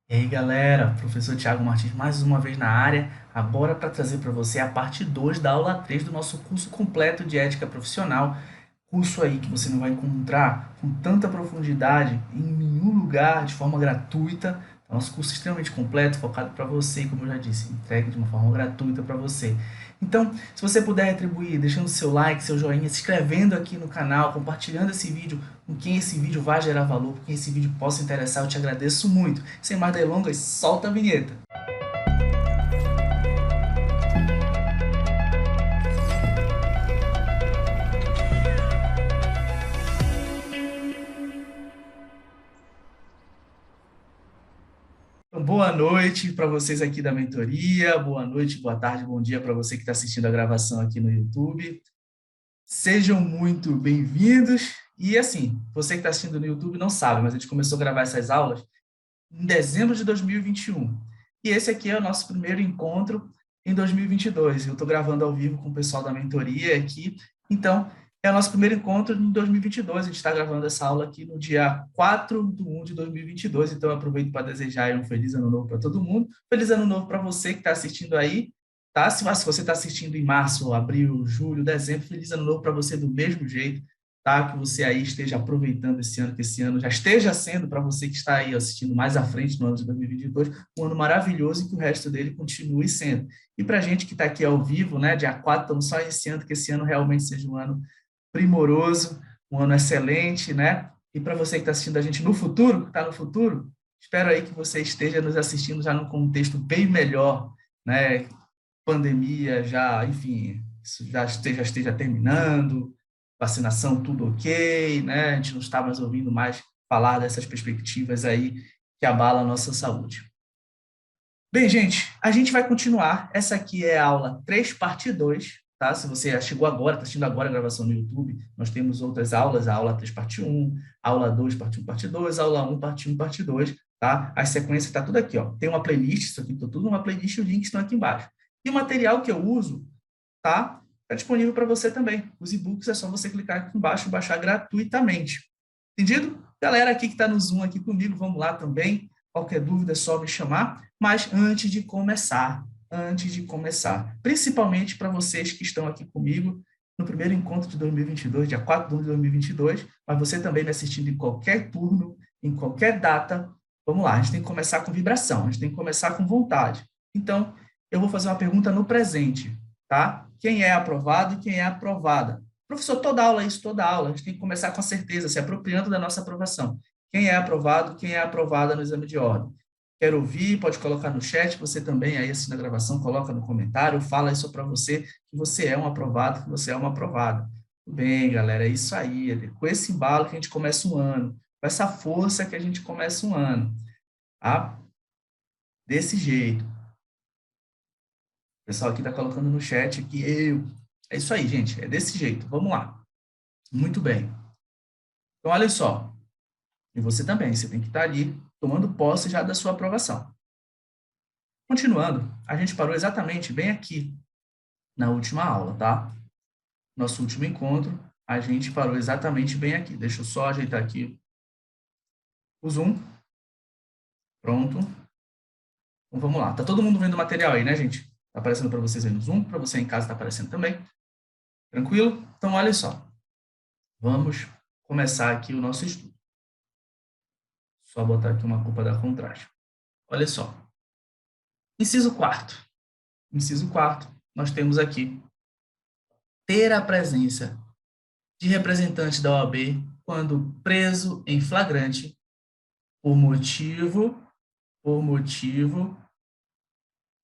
E aí, galera, professor Tiago Martins mais uma vez na área, agora para trazer para você a parte 2 da aula 3 do nosso curso completo de ética profissional, curso aí que você não vai encontrar com tanta profundidade em nenhum lugar de forma gratuita. Nosso curso é extremamente completo, focado para você, como eu já disse, entregue de uma forma gratuita para você. Então, se você puder retribuir, deixando seu like, seu joinha, se inscrevendo aqui no canal, compartilhando esse vídeo com quem esse vídeo vai gerar valor, com quem esse vídeo possa interessar, eu te agradeço muito. Sem mais delongas, solta a vinheta. Então, boa noite para vocês aqui da mentoria, boa noite, boa tarde, bom dia para você que está assistindo a gravação aqui no YouTube. Sejam muito bem-vindos. E assim, você que está assistindo no YouTube não sabe, mas a gente começou a gravar essas aulas em dezembro de 2021. E esse aqui é o nosso primeiro encontro em 2022. Eu estou gravando ao vivo com o pessoal da mentoria aqui. Então, é o nosso primeiro encontro em 2022. A gente está gravando essa aula aqui no dia 4/1 de 2022. Então, eu aproveito para desejar um feliz ano novo para todo mundo. Feliz ano novo para você que está assistindo aí. Tá? Se você está assistindo em março, abril, julho, dezembro, feliz ano novo para você do mesmo jeito, tá? Que você aí esteja aproveitando esse ano, que esse ano já esteja sendo, para você que está aí assistindo mais à frente no ano de 2022, um ano maravilhoso e que o resto dele continue sendo. E para a gente que está aqui ao vivo, né, dia 4, estamos só iniciando, que esse ano realmente seja um ano primoroso, um ano excelente, né? E para você que está assistindo a gente no futuro, que está no futuro, espero aí que você esteja nos assistindo já num contexto bem melhor, né? Pandemia já, enfim, isso já esteja terminando, vacinação tudo ok, né? A gente não está mais ouvindo mais falar dessas perspectivas aí que abalam a nossa saúde. Bem, gente, a gente vai continuar. Essa aqui é a aula 3, parte 2, tá? Se você chegou agora, está assistindo agora a gravação no YouTube, nós temos outras aulas, a aula 3, parte 1, aula 2, parte 1, parte 2, aula 1, parte 1, parte 2, tá? A sequência está tudo aqui, ó. Tem uma playlist, isso aqui está tudo numa playlist, os links estão aqui embaixo. E o material que eu uso, tá? Está disponível para você também. Os e-books é só você clicar aqui embaixo e baixar gratuitamente. Entendido? Galera aqui que está no Zoom aqui comigo, vamos lá também. Qualquer dúvida é só me chamar. Mas antes de começar, principalmente para vocês que estão aqui comigo no primeiro encontro de 2022, dia 4 de 1 de 2022, mas você também me assistindo em qualquer turno, em qualquer data, vamos lá, a gente tem que começar com vibração, a gente tem que começar com vontade. Então, eu vou fazer uma pergunta no presente, tá? Quem é aprovado e quem é aprovada? Professor, toda aula é isso, toda aula. A gente tem que começar com a certeza, se apropriando da nossa aprovação. Quem é aprovado, quem é aprovada no exame de ordem. Quer ouvir, pode colocar no chat, você também aí assina a gravação, coloca no comentário, fala isso para você, que você é um aprovado, que você é uma aprovada. Tudo bem, galera, é isso aí. É com esse embalo que a gente começa um ano, com essa força que a gente começa um ano, tá? Desse jeito. O pessoal aqui está colocando no chat que eu. É isso aí, gente, é desse jeito. Vamos lá. Muito bem. Então, olha só. E você também, você tem que estar ali tomando posse já da sua aprovação. Continuando, a gente parou exatamente bem aqui na última aula, tá? Nosso último encontro, a gente parou exatamente bem aqui. Deixa eu só ajeitar aqui o zoom. Pronto. Então vamos lá. Tá todo mundo vendo o material aí, né, gente? Tá aparecendo para vocês aí no zoom, para você em casa tá aparecendo também. Tranquilo? Então olha só. Vamos começar aqui o nosso estudo. Só botar aqui uma culpa da contraste. Olha só. Inciso quarto. Inciso quarto, nós temos aqui ter a presença de representante da OAB quando preso em flagrante por motivo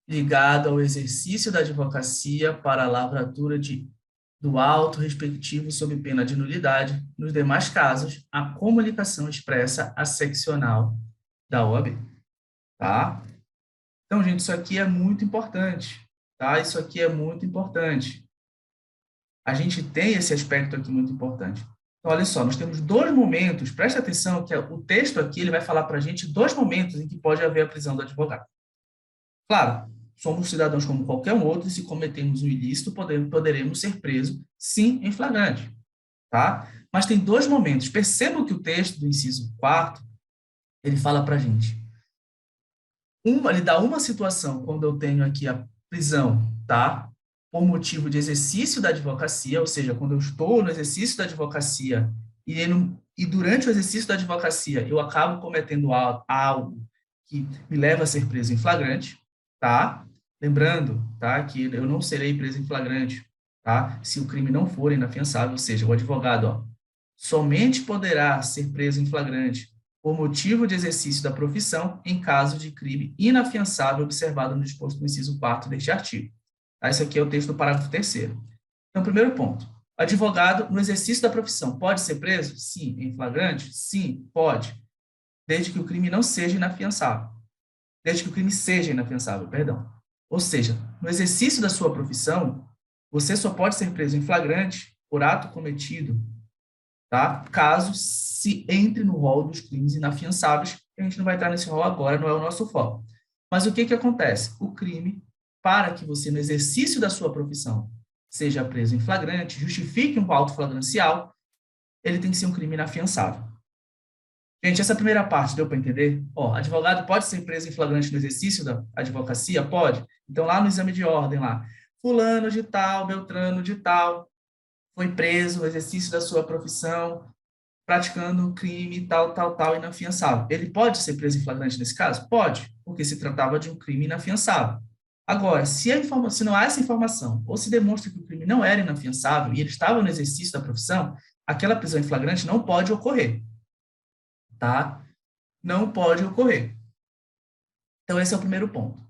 ligado ao exercício da advocacia para a lavratura do auto respectivo sob pena de nulidade, nos demais casos, a comunicação expressa a seccional da OAB, tá? Então, gente, isso aqui é muito importante, tá? Isso aqui é muito importante. A gente tem esse aspecto aqui muito importante. Então, olha só, nós temos dois momentos, preste atenção que o texto aqui ele vai falar para a gente dois momentos em que pode haver a prisão do advogado. Claro, somos cidadãos como qualquer um outro e se cometemos um ilícito, poderemos ser presos, sim, em flagrante, tá? Mas tem dois momentos. Percebam que o texto do inciso 4 ele fala para a gente, Ele dá uma situação quando eu tenho aqui a prisão, tá? Por motivo de exercício da advocacia, ou seja, quando eu estou no exercício da advocacia e durante o exercício da advocacia eu acabo cometendo algo que me leva a ser preso em flagrante, tá? Lembrando, tá, que eu não serei preso em flagrante, tá? Se o crime não for inafiançável, ou seja, o advogado, ó, somente poderá ser preso em flagrante por motivo de exercício da profissão em caso de crime inafiançável observado no disposto no inciso 4º deste artigo. Tá? Esse aqui é o texto do parágrafo 3º. Então, primeiro ponto. Advogado, no exercício da profissão, pode ser preso? Sim. Em flagrante? Sim, pode. Desde que o crime não seja inafiançável. Desde que o crime seja inafiançável, perdão. Ou seja, no exercício da sua profissão, você só pode ser preso em flagrante por ato cometido, tá? Caso se entre no rol dos crimes inafiançáveis, a gente não vai entrar nesse rol agora, não é o nosso foco. Mas o que que acontece? O crime, para que você, no exercício da sua profissão, seja preso em flagrante, justifique um auto flagrancial, ele tem que ser um crime inafiançável. Gente, essa primeira parte deu para entender? Ó, advogado pode ser preso em flagrante no exercício da advocacia? Pode. Então, lá no exame de ordem, lá, fulano de tal, beltrano de tal, foi preso no exercício da sua profissão, praticando um crime tal, tal, tal, inafiançável. Ele pode ser preso em flagrante nesse caso? Pode, porque se tratava de um crime inafiançável. Agora, se não há essa informação, ou se demonstra que o crime não era inafiançável e ele estava no exercício da profissão, aquela prisão em flagrante não pode ocorrer, tá? Não pode ocorrer. Então, esse é o primeiro ponto.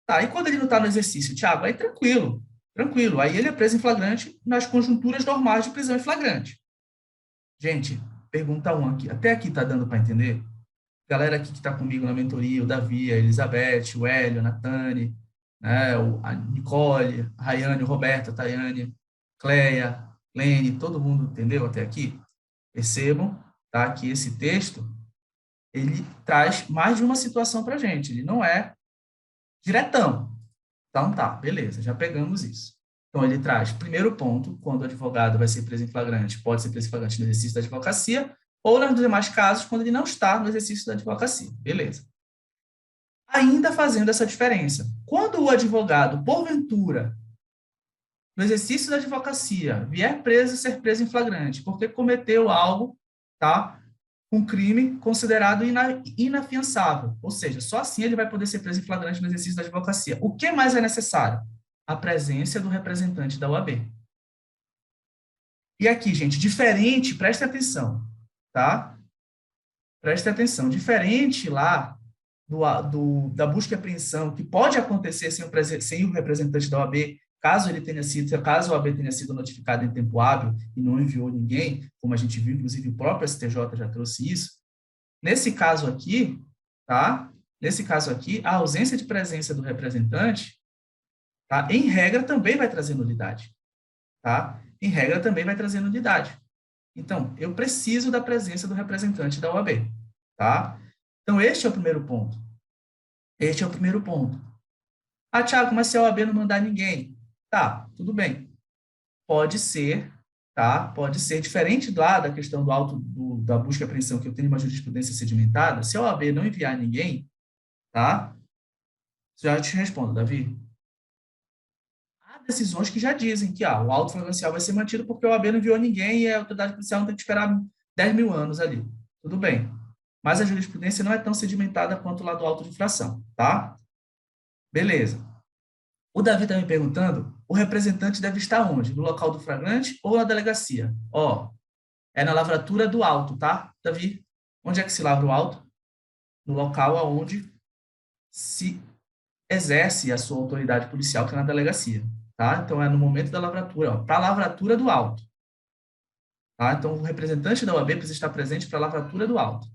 Tá, e quando ele não está no exercício, Thiago, aí tranquilo, tranquilo. Aí ele é preso em flagrante nas conjunturas normais de prisão em flagrante. Gente, pergunta 1 aqui. Até aqui tá dando para entender? Galera aqui que está comigo na mentoria, o Davi, a Elizabeth, o Hélio, a Natane, né, a Nicole, a Rayane, o Roberto, a Tayane, Cleia, Lene, todo mundo entendeu até aqui? Percebam, tá, que esse texto, ele traz mais de uma situação para a gente, ele não é diretão. Então tá, beleza, já pegamos isso. Então ele traz, primeiro ponto, quando o advogado vai ser preso em flagrante, pode ser preso em flagrante no exercício da advocacia, ou nos demais casos, quando ele não está no exercício da advocacia. Beleza. Ainda fazendo essa diferença. Quando o advogado, porventura, no exercício da advocacia, vier preso, ser preso em flagrante, porque cometeu algo, tá? Um crime considerado inafiançável. Ou seja, só assim ele vai poder ser preso em flagrante no exercício da advocacia. O que mais é necessário? A presença do representante da OAB. E aqui, gente, diferente, preste atenção, tá? Preste atenção, diferente lá da busca e apreensão, que pode acontecer sem o representante da OAB, caso a OAB tenha sido notificada em tempo hábil e não enviou ninguém, como a gente viu, inclusive o próprio STJ já trouxe isso. Nesse caso aqui, tá? Nesse caso aqui, a ausência de presença do representante, tá? Em regra, também vai trazer nulidade, tá? Em regra, também vai trazer nulidade. Então, eu preciso da presença do representante da OAB, tá? Então, este é o primeiro ponto. Este é o primeiro ponto. Ah, Thiago, mas se a OAB não mandar ninguém? Tá, tudo bem. Pode ser, tá? Pode ser diferente lá da questão da busca e apreensão, que eu tenho uma jurisprudência sedimentada. Se a OAB não enviar ninguém, tá? Já te respondo, Davi. Há decisões que já dizem que o auto flagrancial vai ser mantido porque a OAB não enviou ninguém e a autoridade policial não tem que esperar 10 mil anos ali. Tudo bem. Mas a jurisprudência não é tão sedimentada quanto lá do auto de infração, tá? Beleza. O Davi está me perguntando, o representante deve estar onde? No local do flagrante ou na delegacia? Ó, é na lavratura do auto, tá, Davi? Onde é que se lavra o auto? No local aonde se exerce a sua autoridade policial, que é na delegacia, tá? Então, é no momento da lavratura, ó, para a lavratura do auto, tá? Então, o representante da OAB precisa estar presente para a lavratura do auto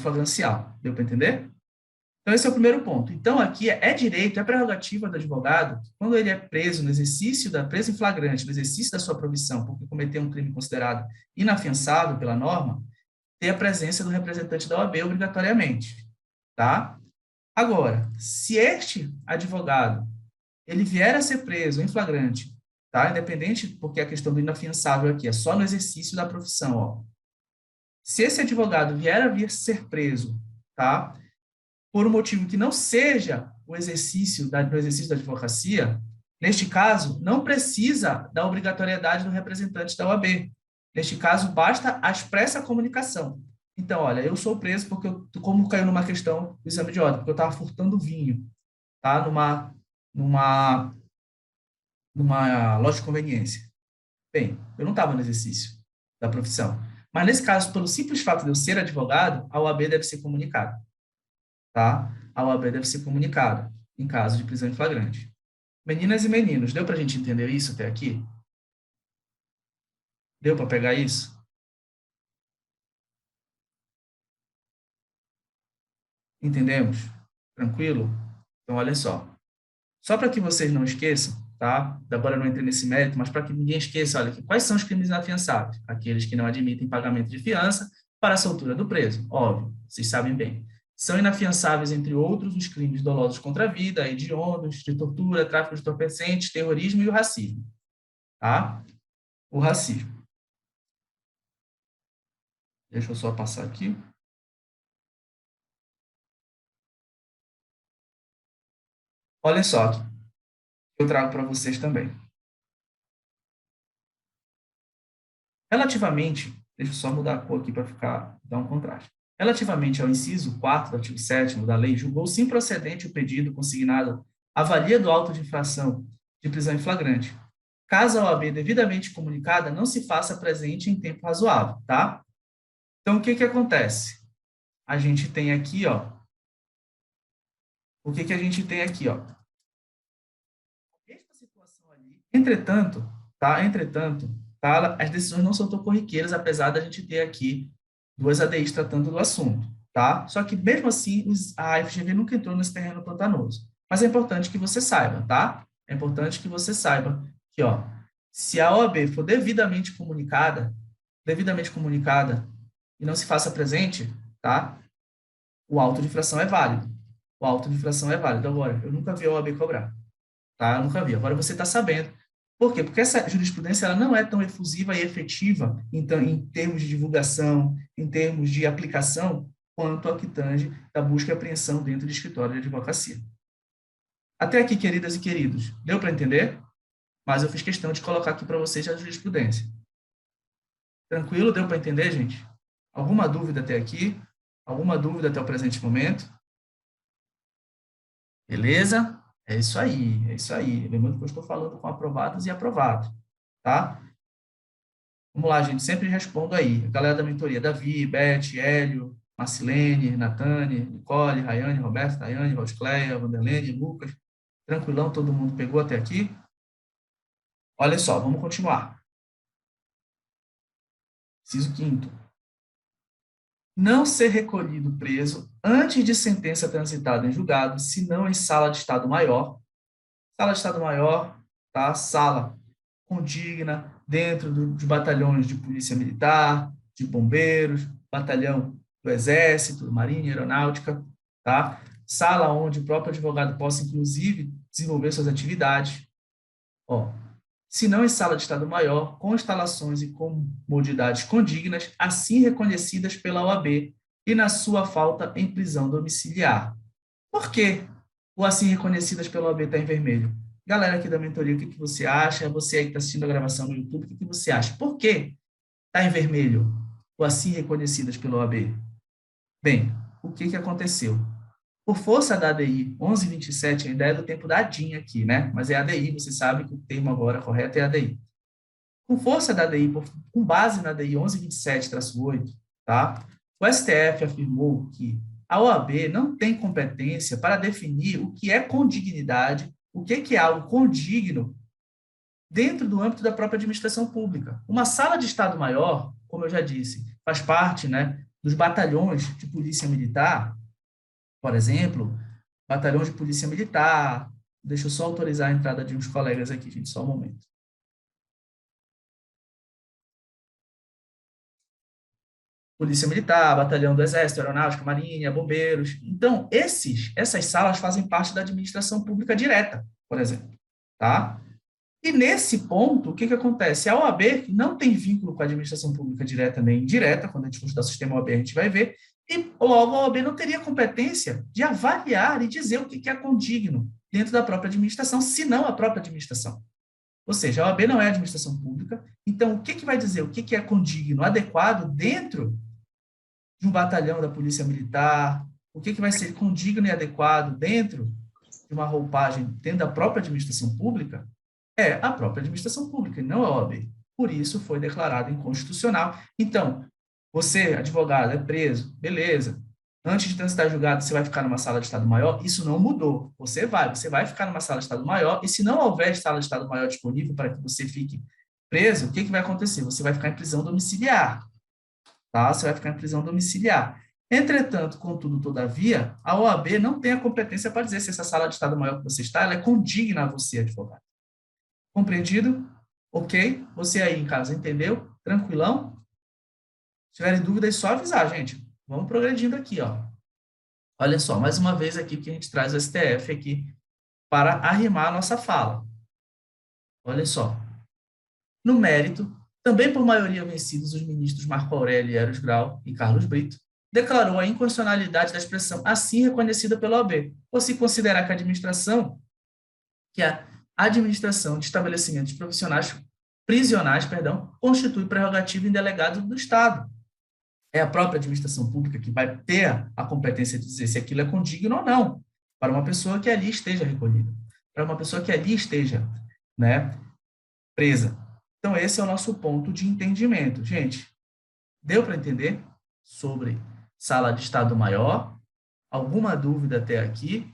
flagrancial. Deu para entender? Então, esse é o primeiro ponto. Então, aqui é direito, é prerrogativa do advogado, quando ele é preso no exercício preso em flagrante, no exercício da sua profissão, porque cometeu um crime considerado inafiançável pela norma, ter a presença do representante da OAB obrigatoriamente, tá? Agora, se este advogado, ele vier a ser preso em flagrante, tá? Independente, porque a questão do inafiançável aqui é só no exercício da profissão, ó. Se esse advogado vier a ser preso, tá? por um motivo que não seja o exercício do exercício da advocacia, neste caso, não precisa da obrigatoriedade do representante da OAB. Neste caso, basta a expressa comunicação. Então, olha, eu sou preso porque, como caiu numa questão do exame de ordem, porque eu estava furtando vinho, tá? Numa loja de conveniência. Bem, eu não estava no exercício da profissão. Mas, nesse caso, pelo simples fato de eu ser advogado, a OAB deve ser comunicada, tá? A OAB deve ser comunicada em caso de prisão em flagrante. Meninas e meninos, deu para a gente entender isso até aqui? Deu para pegar isso? Entendemos? Tranquilo? Então, olha só. Só para que vocês não esqueçam, tá? Agora eu não entrei nesse mérito, mas para que ninguém esqueça, olha aqui, quais são os crimes inafiançáveis? Aqueles que não admitem pagamento de fiança para a soltura do preso. Óbvio, vocês sabem bem. São inafiançáveis, entre outros, os crimes dolosos contra a vida, hediondos, de tortura, tráfico de entorpecentes, terrorismo e o racismo, tá? O racismo. Deixa eu só passar aqui. Olha só, eu trago para vocês também. Relativamente, deixa eu só mudar a cor aqui para dar um contraste. Relativamente ao inciso 4 do artigo 7º da lei, julgou-se improcedente o pedido consignado à valia do auto de infração de prisão em flagrante. Caso a OAB devidamente comunicada não se faça presente em tempo razoável, tá? Então, o que acontece? A gente tem aqui, ó, o que a gente tem aqui, ó? Esta situação ali, entretanto, tá? As decisões não são tão corriqueiras, apesar da gente ter aqui duas ADIs tratando do assunto, tá? Só que, mesmo assim, a FGV nunca entrou nesse terreno pantanoso. Mas é importante que você saiba, tá? É importante que você saiba que, ó, se a OAB for devidamente comunicada e não se faça presente, tá? O auto de infração é válido. O auto de infração é válido. Agora, eu nunca vi a OAB cobrar, tá? Eu nunca vi. Agora você está sabendo. Por quê? Porque essa jurisprudência ela não é tão efusiva e efetiva então, em termos de divulgação, em termos de aplicação, quanto a que tange da busca e apreensão dentro de escritório de advocacia. Até aqui, queridas e queridos, deu para entender? Mas eu fiz questão de colocar aqui para vocês a jurisprudência. Tranquilo? Deu para entender, gente? Alguma dúvida até aqui? Alguma dúvida até o presente momento? Beleza? É isso aí, é isso aí. Lembrando que eu estou falando com aprovados e aprovados, tá? Vamos lá, gente, sempre respondo aí. A galera da mentoria, Davi, Beth, Hélio, Marcilene, Natane, Nicole, Rayane, Roberto, Daiane, Roscleia, Vanderlene, Lucas. Tranquilão, todo mundo pegou até aqui? Olha só, vamos continuar. Inciso quinto. Não ser recolhido preso antes de sentença transitada em julgado, se não em sala de Estado Maior. Sala de Estado Maior, tá? Sala condigna dentro de batalhões de polícia militar, de bombeiros, batalhão do Exército, Marinha, Aeronáutica, tá? Sala onde o próprio advogado possa, inclusive, desenvolver suas atividades. Ó, se não em sala de Estado Maior, com instalações e comodidades condignas, assim reconhecidas pela OAB, e na sua falta em prisão domiciliar. Por quê? O assim reconhecidas pela OAB está em vermelho. Galera aqui da mentoria, o que você acha? Você aí que está assistindo a gravação no YouTube, o que você acha? Por que está em vermelho o assim reconhecidas pela OAB? Bem, o que aconteceu? Por força da ADI 1127, a ideia é do tempo da ADIM aqui, né? Mas é ADI, você sabe que o termo agora correto é ADI. Com força da ADI, com base na ADI 1127-8, tá? O STF afirmou que a OAB não tem competência para definir o que é condignidade, o que é algo condigno dentro do âmbito da própria administração pública. Uma sala de Estado Maior, como eu já disse, faz parte, né, dos batalhões de polícia militar, por exemplo, batalhões de polícia militar. Deixa eu só autorizar a entrada de uns colegas aqui, gente, só um momento. Polícia Militar, Batalhão do Exército, Aeronáutica, Marinha, Bombeiros. Então, essas salas fazem parte da administração pública direta, por exemplo, tá? E nesse ponto, o que acontece? A OAB não tem vínculo com a administração pública direta nem indireta, quando a gente for estudar o sistema OAB, a gente vai ver, E logo a OAB não teria competência de avaliar e dizer o que é condigno dentro da própria administração, se não a própria administração. Ou seja, a OAB não é administração pública, então o que vai dizer o que é condigno, adequado dentro de um batalhão da Polícia Militar, o que vai ser condigno e adequado dentro de uma roupagem dentro da própria administração pública, é a própria administração pública, e não a OAB. Por isso foi declarado inconstitucional. Então, você, advogado, é preso, beleza. Antes de transitar julgado, você vai ficar numa sala de Estado Maior? Isso não mudou. Você vai ficar numa sala de Estado Maior, e se não houver sala de Estado Maior disponível para que você fique preso, o que vai acontecer? Você vai ficar em prisão domiciliar. Tá? Você vai ficar em prisão domiciliar. Entretanto, contudo, todavia, a OAB não tem a competência para dizer se essa sala de Estado Maior que você está, ela é condigna a você, advogado. Compreendido? Ok? Você aí em casa, entendeu? Tranquilão? Se tiverem dúvidas, é só avisar, gente. Vamos progredindo aqui, ó. Olha só, mais uma vez aqui que a gente traz o STF aqui para arrimar a nossa fala. Olha só. No mérito, também por maioria vencidos, os ministros Marco Aurélio Eros Grau e Carlos Brito declarou a inconstitucionalidade da expressão assim reconhecida pela OAB, por se considerar que a administração de estabelecimentos prisionais, constitui prerrogativa indelegada do Estado. É a própria administração pública que vai ter a competência de dizer se aquilo é condigno ou não, para uma pessoa que ali esteja recolhida, para uma pessoa que ali esteja, né, presa. Então, esse é o nosso ponto de entendimento. Gente, deu para entender sobre sala de Estado Maior? Alguma dúvida até aqui?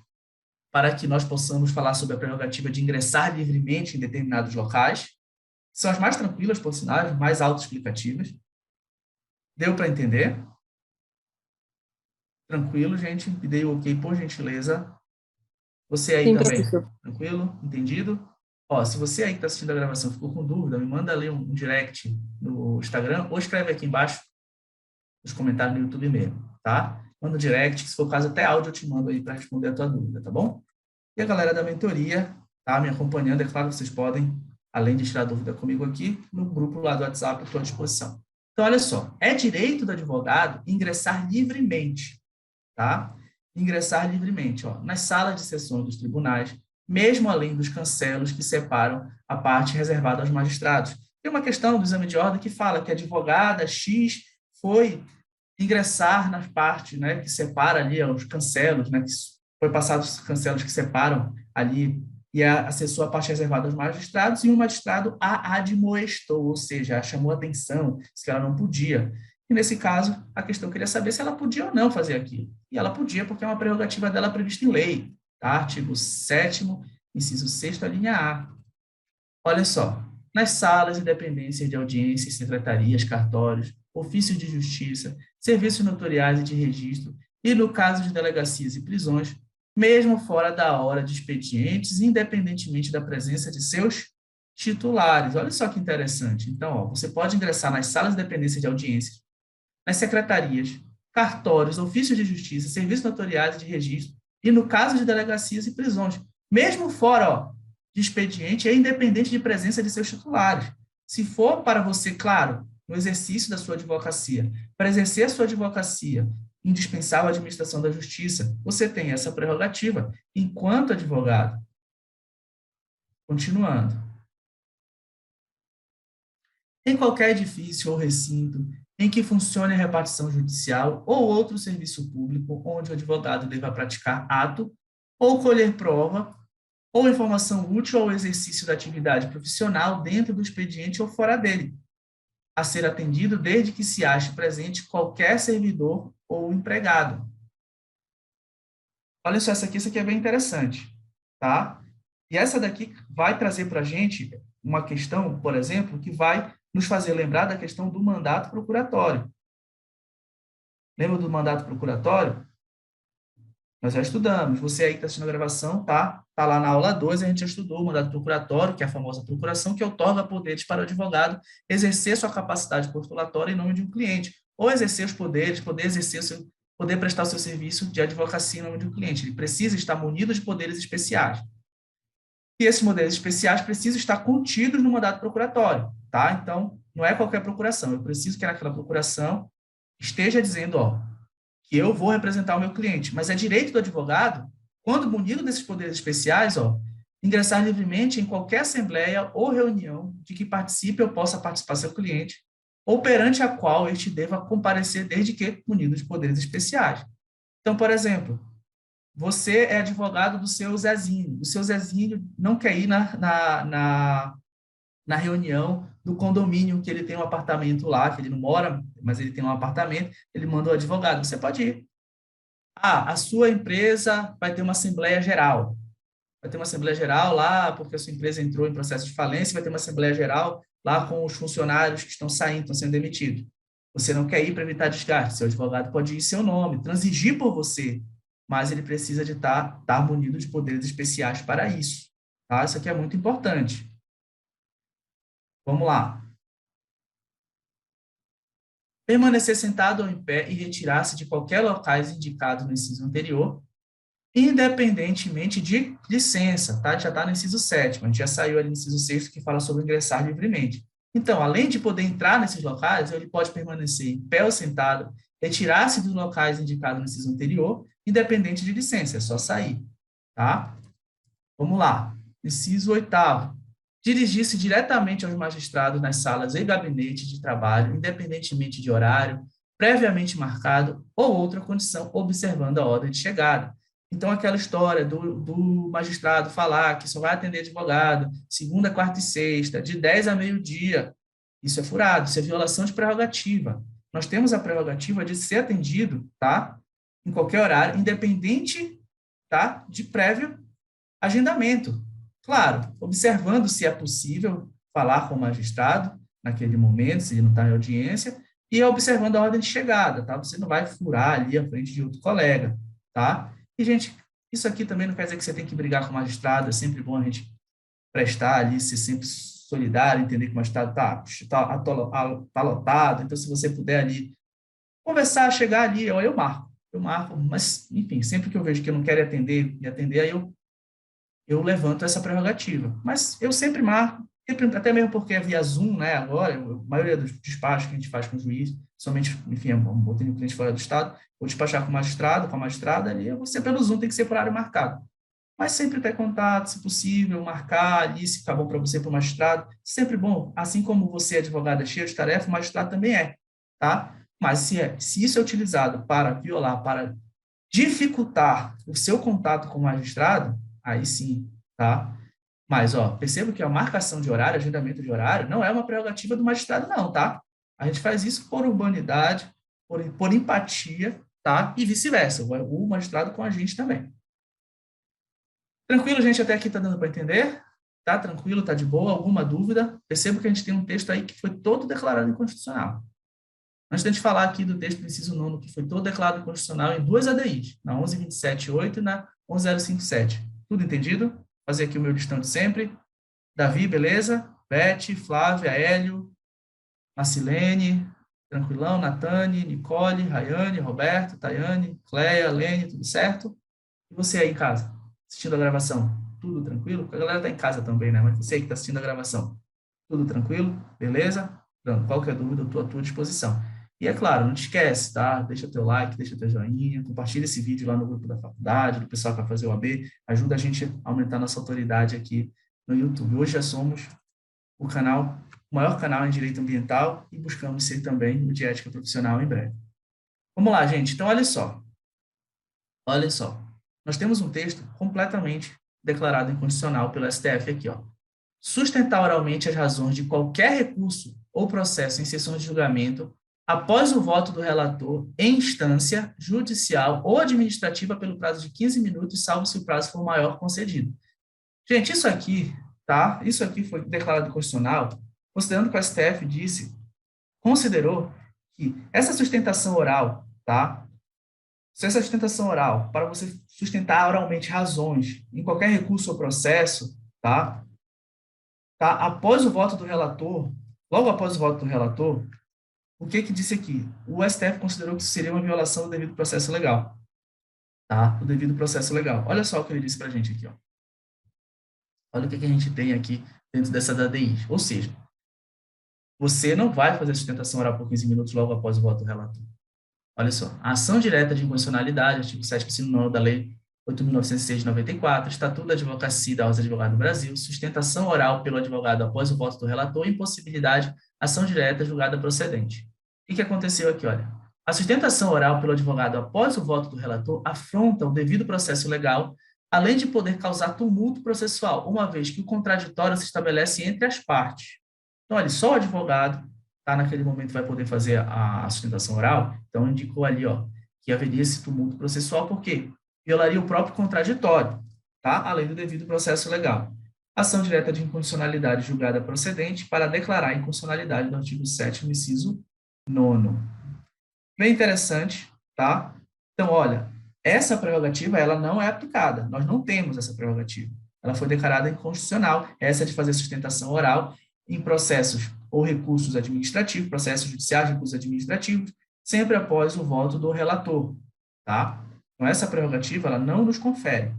Para que nós possamos falar sobre a prerrogativa de ingressar livremente em determinados locais. São as mais tranquilas, por sinal, as mais autoexplicativas. Deu para entender? Tranquilo, gente? Me dei o ok, por gentileza. Você aí Sim, também, professor. tranquilo? Entendido? Ó, se você aí que está assistindo a gravação ficou com dúvida, me manda ali um direct no Instagram ou escreve aqui embaixo nos comentários no YouTube mesmo, tá? Manda um direct, que se for o caso até áudio eu te mando aí para responder a tua dúvida, tá bom? E a galera da mentoria, tá? Me acompanhando, é claro que vocês podem, além de tirar dúvida comigo aqui, no grupo lá do WhatsApp, eu estou à disposição. Então, olha só, é direito do advogado ingressar livremente, tá? Ingressar livremente, ó, nas salas de sessões dos tribunais, mesmo além dos cancelos que separam a parte reservada aos magistrados. Tem uma questão do exame de ordem que fala que a advogada X foi ingressar nas partes, né, que separa ali os cancelos, né, que foi passado os cancelos que separam ali e acessou a parte reservada aos magistrados, e o magistrado a admoestou, ou seja, a chamou a atenção, disse que ela não podia. E, nesse caso, a questão queria saber se ela podia ou não fazer aquilo. E ela podia, porque é uma prerrogativa dela prevista em lei, tá? Artigo 7º, inciso 6º, a linha A. Olha só, nas salas e dependências de audiências, secretarias, cartórios, ofícios de justiça, serviços notoriais e de registro, e no caso de delegacias e prisões, mesmo fora da hora de expedientes, independentemente da presença de seus titulares. Olha só que interessante. Então, ó, você pode ingressar nas salas e dependências de audiências, nas secretarias, cartórios, ofícios de justiça, serviços notoriais e de registro, e no caso de delegacias e prisões, mesmo fora, ó, de expediente, é independente de presença de seus titulares. Se for para você, claro, no exercício da sua advocacia, para exercer a sua advocacia, indispensável à administração da justiça, você tem essa prerrogativa enquanto advogado. Continuando. Em qualquer edifício ou recinto em que funcione a repartição judicial ou outro serviço público onde o advogado deva praticar ato ou colher prova ou informação útil ao exercício da atividade profissional dentro do expediente ou fora dele, a ser atendido desde que se ache presente qualquer servidor ou empregado. Olha só, essa aqui é bem interessante, tá? E essa daqui vai trazer para a gente uma questão, por exemplo, que vai nos fazer lembrar da questão do mandato procuratório. Lembra do mandato procuratório? Nós já estudamos. Você aí que está assistindo a gravação, tá lá na aula 2, a gente já estudou o mandato procuratório, que é a famosa procuração, que outorga poderes para o advogado exercer sua capacidade postulatória em nome de um cliente, ou exercer os poderes, poder prestar o seu serviço de advocacia em nome de um cliente. Ele precisa estar munido de poderes especiais. E esses poderes especiais precisam estar contidos no mandato procuratório, tá? Então, não é qualquer procuração. Eu preciso que naquela procuração esteja dizendo, ó, que eu vou representar o meu cliente, mas é direito do advogado, quando munido desses poderes especiais, ingressar livremente em qualquer assembleia ou reunião de que participe ou possa participar seu cliente, ou perante a qual este deva comparecer, desde que munido de poderes especiais. Então, por exemplo, você é advogado do seu Zezinho. O seu Zezinho não quer ir na reunião do condomínio, que ele tem um apartamento lá, que ele não mora, mas ele tem um apartamento, ele manda o advogado. Você pode ir. A sua empresa vai ter uma assembleia geral. Vai ter uma assembleia geral lá, porque a sua empresa entrou em processo de falência, vai ter uma assembleia geral lá com os funcionários que estão saindo, estão sendo demitidos. Você não quer ir para evitar desgaste, seu advogado pode ir em seu nome, transigir por você, mas ele precisa de estar munido de poderes especiais para isso. Tá? Isso aqui é muito importante. Vamos lá. Permanecer sentado ou em pé e retirar-se de qualquer locais indicado no inciso anterior, independentemente de licença, tá? Já está no inciso 7º, a gente já saiu ali no inciso 6º que fala sobre ingressar livremente. Então, além de poder entrar nesses locais, ele pode permanecer em pé ou sentado, retirar-se dos locais indicados no inciso anterior, independente de licença, é só sair, tá? Vamos lá. Inciso 8º. Dirigir-se diretamente aos magistrados nas salas e gabinetes de trabalho, independentemente de horário, previamente marcado ou outra condição, observando a ordem de chegada. Então, aquela história do magistrado falar que só vai atender advogado segunda, quarta e sexta, de 10 a meio-dia, isso é furado, isso é violação de prerrogativa. Nós temos a prerrogativa de ser atendido, tá? Em qualquer horário, independente, tá? De prévio agendamento. Claro, observando se é possível falar com o magistrado naquele momento, se ele não está em audiência, e observando a ordem de chegada, tá? Você não vai furar ali à frente de outro colega, tá? E, gente, isso aqui também não quer dizer que você tem que brigar com o magistrado, é sempre bom a gente prestar ali, ser sempre solidário, entender que o magistrado tá lotado, então se você puder ali conversar, chegar ali, eu marco, mas, enfim, sempre que eu vejo que eu não quero atender, aí eu levanto essa prerrogativa. Mas eu sempre marco, sempre, até mesmo porque é via Zoom, né, agora, a maioria dos despachos que a gente faz com o juiz, somente, enfim, eu tenho um cliente fora do estado, vou despachar com o magistrado, com a magistrada, ali, você pelo Zoom tem que ser por horário marcado. Mas sempre ter contato, se possível, marcar ali, se ficar bom para você, para o magistrado, sempre bom. Assim como você, advogado, é cheio de tarefa, o magistrado também é, tá? Mas se isso é utilizado para violar, para dificultar o seu contato com o magistrado, aí sim, tá? Mas, perceba que a marcação de horário, agendamento de horário, não é uma prerrogativa do magistrado, não, tá? A gente faz isso por urbanidade, por empatia, tá? E vice-versa, o magistrado com a gente também. Tranquilo, gente? Até aqui tá dando para entender? Tá tranquilo, tá de boa? Alguma dúvida? Perceba que a gente tem um texto aí que foi todo declarado inconstitucional. Antes de a gente falar aqui do texto do inciso 9º, que foi todo declarado inconstitucional em duas ADIs, na 11.27.8 e na 11.057. Tudo entendido? Vou fazer aqui o meu listão de sempre. Davi, beleza? Beth, Flávia, Hélio, Marcilene, tranquilão, Natane, Nicole, Rayane, Roberto, Tayane, Cleia, Lene, tudo certo? E você aí em casa, assistindo a gravação, tudo tranquilo? A galera tá em casa também, né? Mas você aí que está assistindo a gravação, tudo tranquilo? Beleza? Pronto, qualquer dúvida, eu estou à tua disposição. E é claro, não te esquece, tá? Deixa teu like, deixa teu joinha, compartilha esse vídeo lá no grupo da faculdade, do pessoal que vai fazer o AB, ajuda a gente a aumentar nossa autoridade aqui no YouTube. Hoje já somos o maior canal em direito ambiental e buscamos ser também o de ética profissional em breve. Vamos lá, gente. Então, olha só. Olha só. Nós temos um texto completamente declarado inconstitucional pelo STF aqui, ó. Sustentar oralmente as razões de qualquer recurso ou processo em sessão de julgamento após o voto do relator em instância judicial ou administrativa pelo prazo de 15 minutos, salvo se o prazo for maior concedido. Gente, isso aqui, tá? Isso aqui foi declarado inconstitucional, considerando que o STF considerou que essa sustentação oral, tá? Se essa sustentação oral, para você sustentar oralmente razões em qualquer recurso ou processo, tá? Tá? Após o voto do relator, logo após o voto do relator, o que que disse aqui? O STF considerou que isso seria uma violação do devido processo legal, tá? O devido processo legal. Olha só o que ele disse para a gente aqui, ó. Olha o que que a gente tem aqui dentro dessa ADI. Ou seja, você não vai fazer sustentação oral por 15 minutos logo após o voto do relator. Olha só, a ação direta de inconstitucionalidade, artigo 7º, inciso 9 da Lei 8.906 de 94, Estatuto da Advocacia e da Ordem dos Advogados do Brasil, sustentação oral pelo advogado após o voto do relator, impossibilidade, ação direta julgada procedente. O que aconteceu aqui, olha? A sustentação oral pelo advogado após o voto do relator afronta o devido processo legal, além de poder causar tumulto processual, uma vez que o contraditório se estabelece entre as partes. Então, olha, só o advogado naquele momento vai poder fazer a sustentação oral, então indicou ali, que haveria esse tumulto processual, por quê? Violaria o próprio contraditório, tá? Além do devido processo legal. Ação direta de inconstitucionalidade julgada procedente para declarar a inconstitucionalidade do artigo 7º, inciso 9º. Bem interessante, tá? Então, olha, essa prerrogativa, ela não é aplicada, nós não temos essa prerrogativa. Ela foi declarada inconstitucional, essa de fazer sustentação oral em processos ou recursos administrativos, processos judiciais, recursos administrativos, sempre após o voto do relator, tá? Então, essa prerrogativa, ela não nos confere.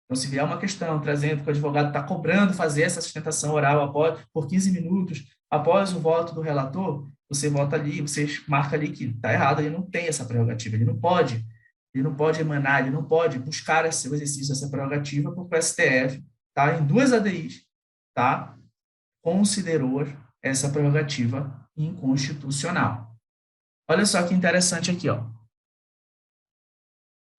Então, se vier uma questão trazendo que o advogado está cobrando fazer essa sustentação oral após, por 15 minutos após o voto do relator, você vota ali, você marca ali que está errado, ele não tem essa prerrogativa, ele não pode emanar, ele não pode buscar o exercício dessa prerrogativa, porque o STF, tá, em 2 ADIs, tá, considerou essa prerrogativa inconstitucional. Olha só que interessante aqui, ó.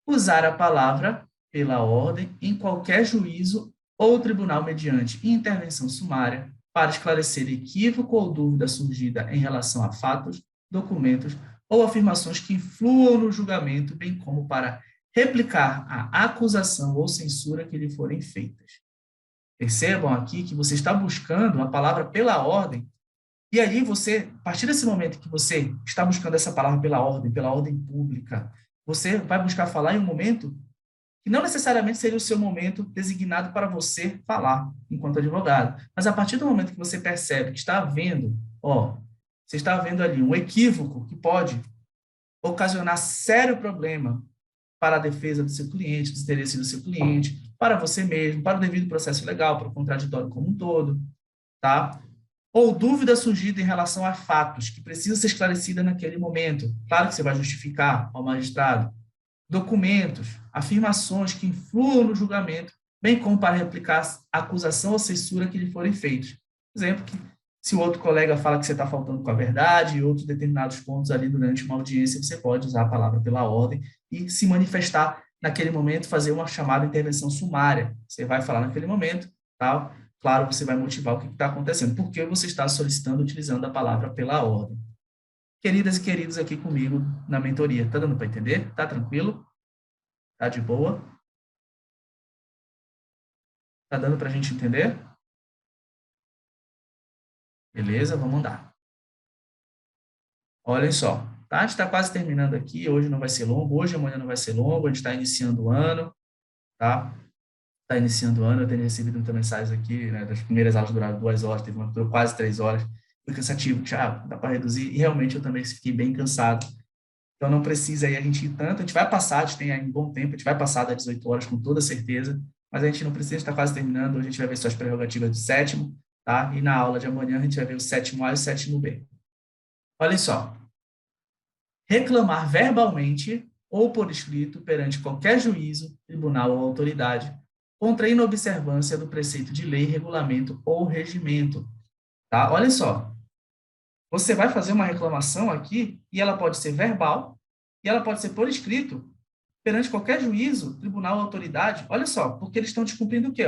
Usar a palavra pela ordem em qualquer juízo ou tribunal mediante intervenção sumária para esclarecer equívoco ou dúvida surgida em relação a fatos, documentos ou afirmações que influam no julgamento, bem como para replicar a acusação ou censura que lhe forem feitas. Percebam aqui que você está buscando a palavra pela ordem, e aí você, a partir desse momento que você está buscando essa palavra pela ordem pública, você vai buscar falar em um momento que não necessariamente seria o seu momento designado para você falar enquanto advogado, mas a partir do momento que você percebe que está havendo, você está vendo ali um equívoco que pode ocasionar sério problema para a defesa do seu cliente, dos interesses do seu cliente, para você mesmo, para o devido processo legal, para o contraditório como um todo, tá? Ou dúvida surgida em relação a fatos que precisam ser esclarecidas naquele momento. Claro que você vai justificar ao magistrado. Documentos, afirmações que influam no julgamento, bem como para replicar a acusação ou censura que lhe forem feitos. Por exemplo, que se o outro colega fala que você está faltando com a verdade e outros determinados pontos ali durante uma audiência, você pode usar a palavra pela ordem e se manifestar naquele momento, fazer uma chamada intervenção sumária. Você vai falar naquele momento, tá? Claro, você vai motivar o que está acontecendo, porque você está solicitando utilizando a palavra pela ordem. Queridas e queridos aqui comigo na mentoria, tá dando para entender? Tá tranquilo? Tá de boa? Tá dando para a gente entender? Beleza, vamos lá. Olhem só, tá? A gente está quase terminando aqui, hoje não vai ser longo, hoje e amanhã não vai ser longo, a gente está iniciando o ano, tá? Está iniciando o ano, eu tenho recebido muitas mensagens aqui, né, das primeiras aulas duraram 2 horas, teve uma que durou quase 3 horas, foi cansativo, Thiago, dá para reduzir, e realmente eu também fiquei bem cansado, então não precisa aí a gente ir tanto, a gente vai passar, a gente tem aí um bom tempo, a gente vai passar das 18 horas com toda certeza, mas a gente não precisa, estar quase terminando, hoje a gente vai ver só as prerrogativas do sétimo, tá? E na aula de amanhã a gente vai ver o sétimo A e o sétimo B. Olha só, reclamar verbalmente ou por escrito perante qualquer juízo, tribunal ou autoridade contra a inobservância do preceito de lei, regulamento ou regimento, tá? Olha só, você vai fazer uma reclamação aqui e ela pode ser verbal e ela pode ser por escrito perante qualquer juízo, tribunal ou autoridade. Olha só, porque eles estão descumprindo o quê?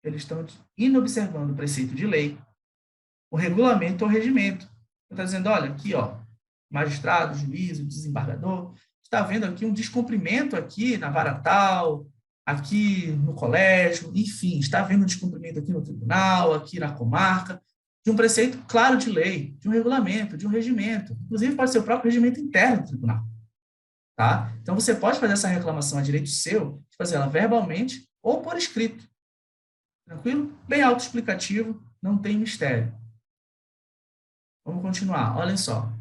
Eles estão inobservando o preceito de lei, o regulamento ou regimento. Está dizendo, olha, aqui, magistrado, juiz, desembargador, está vendo aqui um descumprimento aqui na vara tal, aqui no colégio, enfim, está havendo um descumprimento aqui no tribunal, aqui na comarca, de um preceito claro de lei, de um regulamento, de um regimento. Inclusive, pode ser o próprio regimento interno do tribunal. Tá? Então, você pode fazer essa reclamação a direito seu, de fazer ela verbalmente ou por escrito. Tranquilo? Bem autoexplicativo, não tem mistério. Vamos continuar. Olhem só.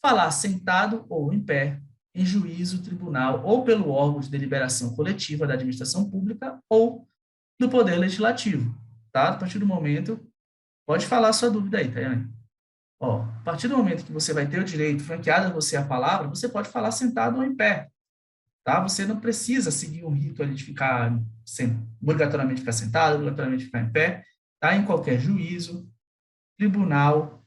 Falar sentado ou em pé, em juízo, tribunal ou pelo órgão de deliberação coletiva da administração pública ou do Poder Legislativo. Tá? A partir do momento, pode falar a sua dúvida aí, Tayane. Ó, a partir do momento que você vai ter o direito franqueado a você a palavra, você pode falar sentado ou em pé, tá? Você não precisa seguir um rito ali de ficar obrigatoriamente ficar sentado, obrigatoriamente ficar em pé, tá? Em qualquer juízo, tribunal,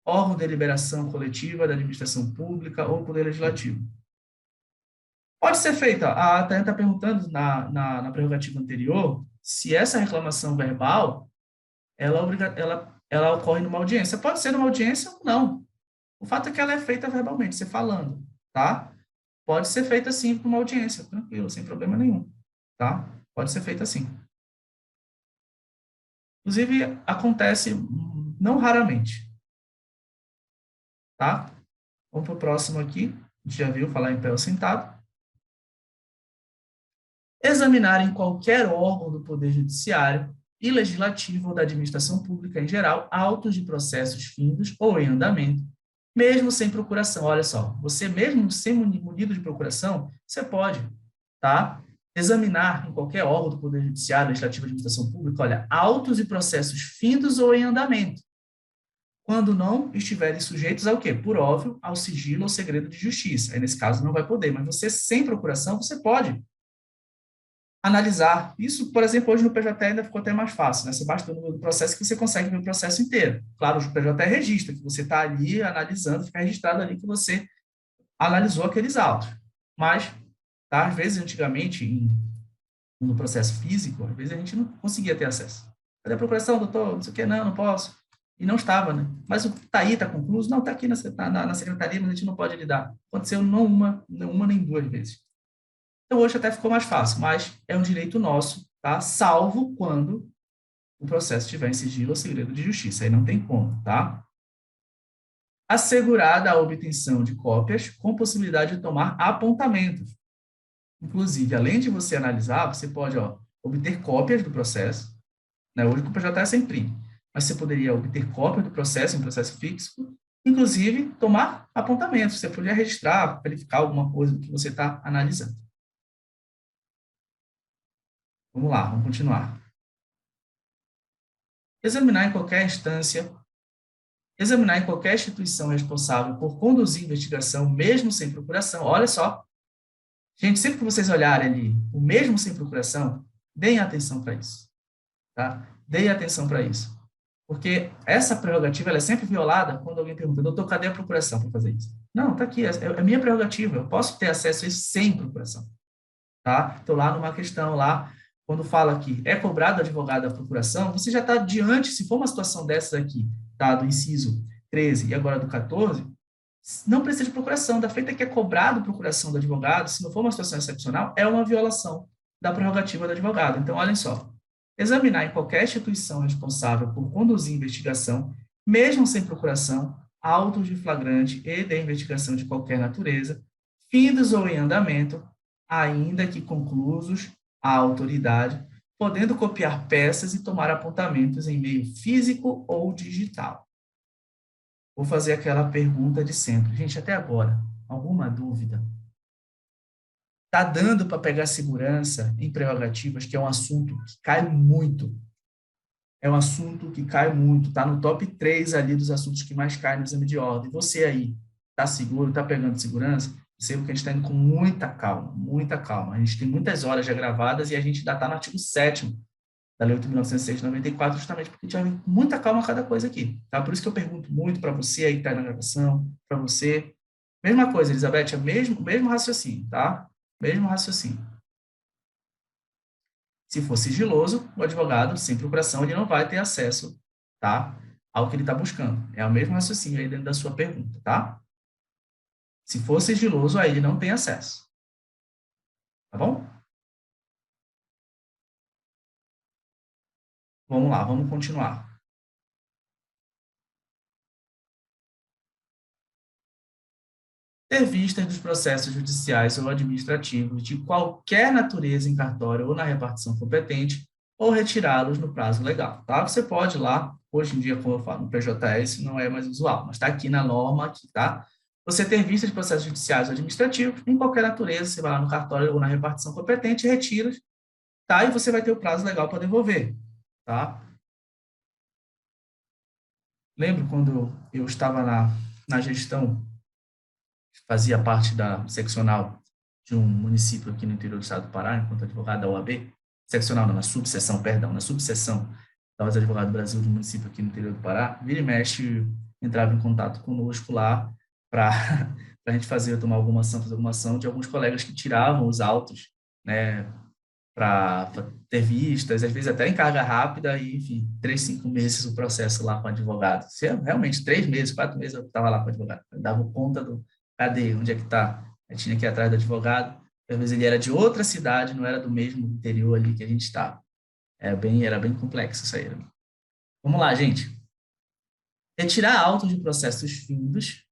órgão de deliberação coletiva da administração pública ou poder legislativo. Pode ser feita. A Tânia está perguntando na prerrogativa anterior se essa reclamação verbal ela ocorre numa audiência. Pode ser numa audiência ou não. O fato é que ela é feita verbalmente, você falando, tá? Pode ser feita sim para uma audiência, tranquilo, sem problema nenhum, tá? Pode ser feita assim. Inclusive, acontece não raramente, tá? Vamos para o próximo aqui. A gente já viu falar em pé ou sentado. Examinar em qualquer órgão do Poder Judiciário e Legislativo ou da administração pública em geral autos de processos findos ou em andamento, mesmo sem procuração. Olha só, você mesmo sem munido de procuração, você pode, tá? Examinar em qualquer órgão do Poder Judiciário, Legislativo ou administração pública, olha, autos e processos findos ou em andamento, quando não estiverem sujeitos ao quê? Por óbvio, ao sigilo ou segredo de justiça. Aí, nesse caso, não vai poder, mas você, sem procuração, você pode analisar. Isso, por exemplo, hoje no PJ ainda ficou até mais fácil, né? Você basta o número do processo que você consegue ver o processo inteiro. Claro, o PJ registra, que você está ali analisando, fica registrado ali que você analisou aqueles autos. Mas, tá, às vezes, antigamente, no processo físico, às vezes a gente não conseguia ter acesso. Cadê a procuração, doutor? Não sei o que, não posso. E não estava, né? Mas está aí, está concluído? Não, está aqui na secretaria, mas a gente não pode lidar. Aconteceu não uma nem duas vezes. Então, hoje até ficou mais fácil, mas é um direito nosso, tá? Salvo quando o processo estiver em sigilo ou segredo de justiça. Aí não tem como, tá? Assegurada a obtenção de cópias com possibilidade de tomar apontamentos. Inclusive, além de você analisar, você pode obter cópias do processo, né? Hoje o PJ você imprime, mas você poderia obter cópia do processo, em processo fixo, inclusive tomar apontamentos. Você poderia registrar, verificar alguma coisa do que você está analisando. Vamos lá, vamos continuar. Examinar em qualquer instância, examinar em qualquer instituição responsável por conduzir investigação, mesmo sem procuração. Olha só, gente, sempre que vocês olharem ali, o mesmo sem procuração, deem atenção para isso, tá? Deem atenção para isso. Porque essa prerrogativa ela é sempre violada quando alguém pergunta, doutor, cadê a procuração para fazer isso? Não, está aqui, é minha prerrogativa, eu posso ter acesso a isso sem procuração, tá? Então, lá numa questão, lá, quando fala que é cobrado advogado a procuração, você já está diante, se for uma situação dessas aqui, tá? Do inciso 13 e agora do 14, não precisa de procuração, da feita que é cobrado procuração do advogado, se não for uma situação excepcional, é uma violação da prerrogativa do advogado. Então, olhem só, examinar em qualquer instituição responsável por conduzir investigação, mesmo sem procuração, autos de flagrante e de investigação de qualquer natureza, findos ou em andamento, ainda que conclusos à autoridade, podendo copiar peças e tomar apontamentos em meio físico ou digital. Vou fazer aquela pergunta de sempre. Gente, até agora, alguma dúvida? Está dando para pegar segurança em prerrogativas, que é um assunto que cai muito. É um assunto que cai muito. Está no top 3 ali dos assuntos que mais caem no exame de ordem. Você aí, está seguro, está pegando segurança? Percebo que a gente está indo com muita calma, muita calma. A gente tem muitas horas já gravadas e a gente ainda está no artigo 7º da Lei 8.906 de 94, justamente porque a gente vai com muita calma a cada coisa aqui. Tá? Por isso que eu pergunto muito para você aí que está na gravação, para você. Mesma coisa, Elizabeth, é o mesmo raciocínio, tá? Mesmo raciocínio. Se for sigiloso, o advogado, sem procuração, ele não vai ter acesso, tá? Ao que ele está buscando. É o mesmo raciocínio aí dentro da sua pergunta, tá? Se for sigiloso, aí ele não tem acesso. Tá bom? Vamos lá, vamos continuar. Ter vistas dos processos judiciais ou administrativos de qualquer natureza em cartório ou na repartição competente, ou retirá-los no prazo legal, tá? Você pode ir lá, hoje em dia, como eu falo, no PJS não é mais usual, mas está aqui na norma, aqui, tá? Você ter vista de processos judiciais ou administrativos em qualquer natureza, você vai lá no cartório ou na repartição competente, retira, tá? E você vai ter o prazo legal para devolver, tá? lembro quando eu estava na gestão, fazia parte da seccional de um município aqui no interior do estado do Pará, enquanto advogado da OAB, seccional não, na subseção, perdão, na subseção da Ordem dos Advogados do Brasil, de um município aqui no interior do Pará, vira e mexe, entrava em contato conosco lá para a gente tomar alguma ação, fazer alguma ação de alguns colegas que tiravam os autos, né, para ter vistas, às vezes até em carga rápida, e, enfim, 3, 5 meses o processo lá com o advogado. Se realmente, 3 meses, 4 meses eu estava lá com o advogado. Eu dava conta do, cadê, onde é que está? Eu tinha que ir atrás do advogado. Às vezes ele era de outra cidade, não era do mesmo interior ali que a gente estava. Era bem complexo isso aí. Vamos lá, gente. Retirar autos de processos findos,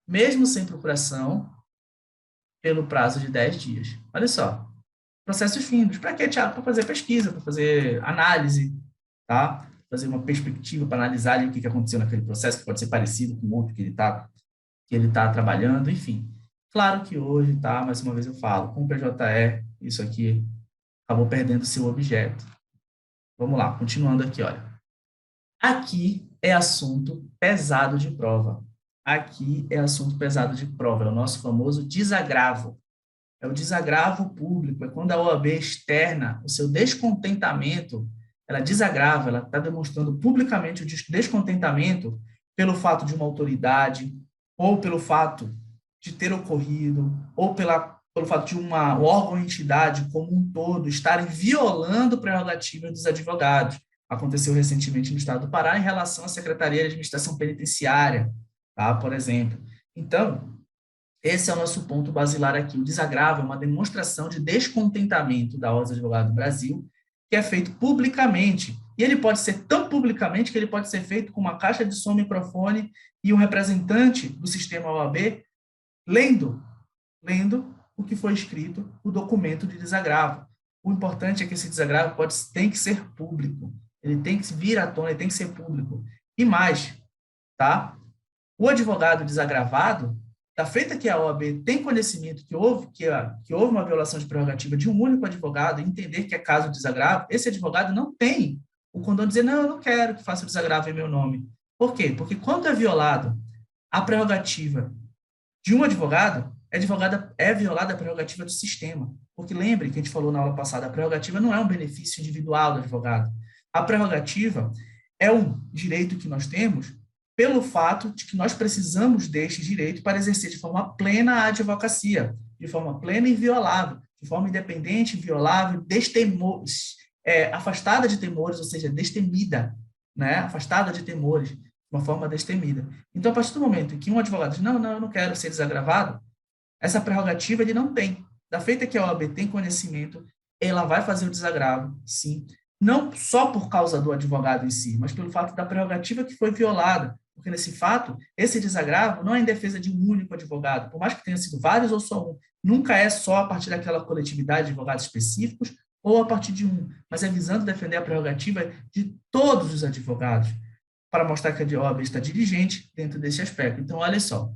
mesmo sem procuração, pelo prazo de 10 dias. Olha só, processos findos. Para quê, Tiago? Para fazer pesquisa, para fazer análise, tá? Fazer uma perspectiva para analisar ali o que aconteceu naquele processo, que pode ser parecido com o outro que ele tá trabalhando, enfim. Claro que hoje, tá? Mais uma vez eu falo, com o PJE, isso aqui acabou perdendo seu objeto. Vamos lá, continuando aqui, olha. Aqui é assunto pesado de prova. Aqui é assunto pesado de prova, é o nosso famoso desagravo. É o desagravo público, é quando a OAB externa o seu descontentamento, ela desagrava, ela está demonstrando publicamente o descontentamento pelo fato de uma autoridade, ou pelo fato de ter ocorrido, ou pelo fato de um órgão ou entidade como um todo estarem violando prerrogativas dos advogados. Aconteceu recentemente no estado do Pará em relação à Secretaria de Administração Penitenciária, tá? Por exemplo. Então, esse é o nosso ponto basilar aqui. O desagravo é uma demonstração de descontentamento da Ordem dos Advogados do Brasil, que é feito publicamente. E ele pode ser tão publicamente que ele pode ser feito com uma caixa de som, microfone e um representante do sistema OAB lendo o que foi escrito, o documento de desagravo. O importante é que esse desagravo tem que ser público. Ele tem que vir à tona, ele tem que ser público. E mais, tá? O advogado desagravado, da feita que a OAB tem conhecimento que houve uma violação de prerrogativa de um único advogado e entender que é caso de desagravo, esse advogado não tem o condão de dizer, não, eu não quero que faça o desagravo em meu nome. Por quê? Porque quando é violado a prerrogativa de um advogado, é violada a prerrogativa do sistema. Porque lembre que a gente falou na aula passada, a prerrogativa não é um benefício individual do advogado. A prerrogativa é um direito que nós temos pelo fato de que nós precisamos deste direito para exercer de forma plena a advocacia, de forma plena e inviolável, de forma independente, inviolável, afastada de temores, ou seja, destemida, né? Afastada de temores, de uma forma destemida. Então, a partir do momento em que um advogado diz, não, não, eu não quero ser desagravado, essa prerrogativa ele não tem. Da feita que a OAB tem conhecimento, ela vai fazer o desagravo, sim, não só por causa do advogado em si, mas pelo fato da prerrogativa que foi violada, porque nesse fato, esse desagravo não é em defesa de um único advogado, por mais que tenha sido vários ou só um, nunca é só a partir daquela coletividade de advogados específicos ou a partir de um, mas é visando defender a prerrogativa de todos os advogados, para mostrar que a OAB está dirigente dentro desse aspecto. Então, olha só,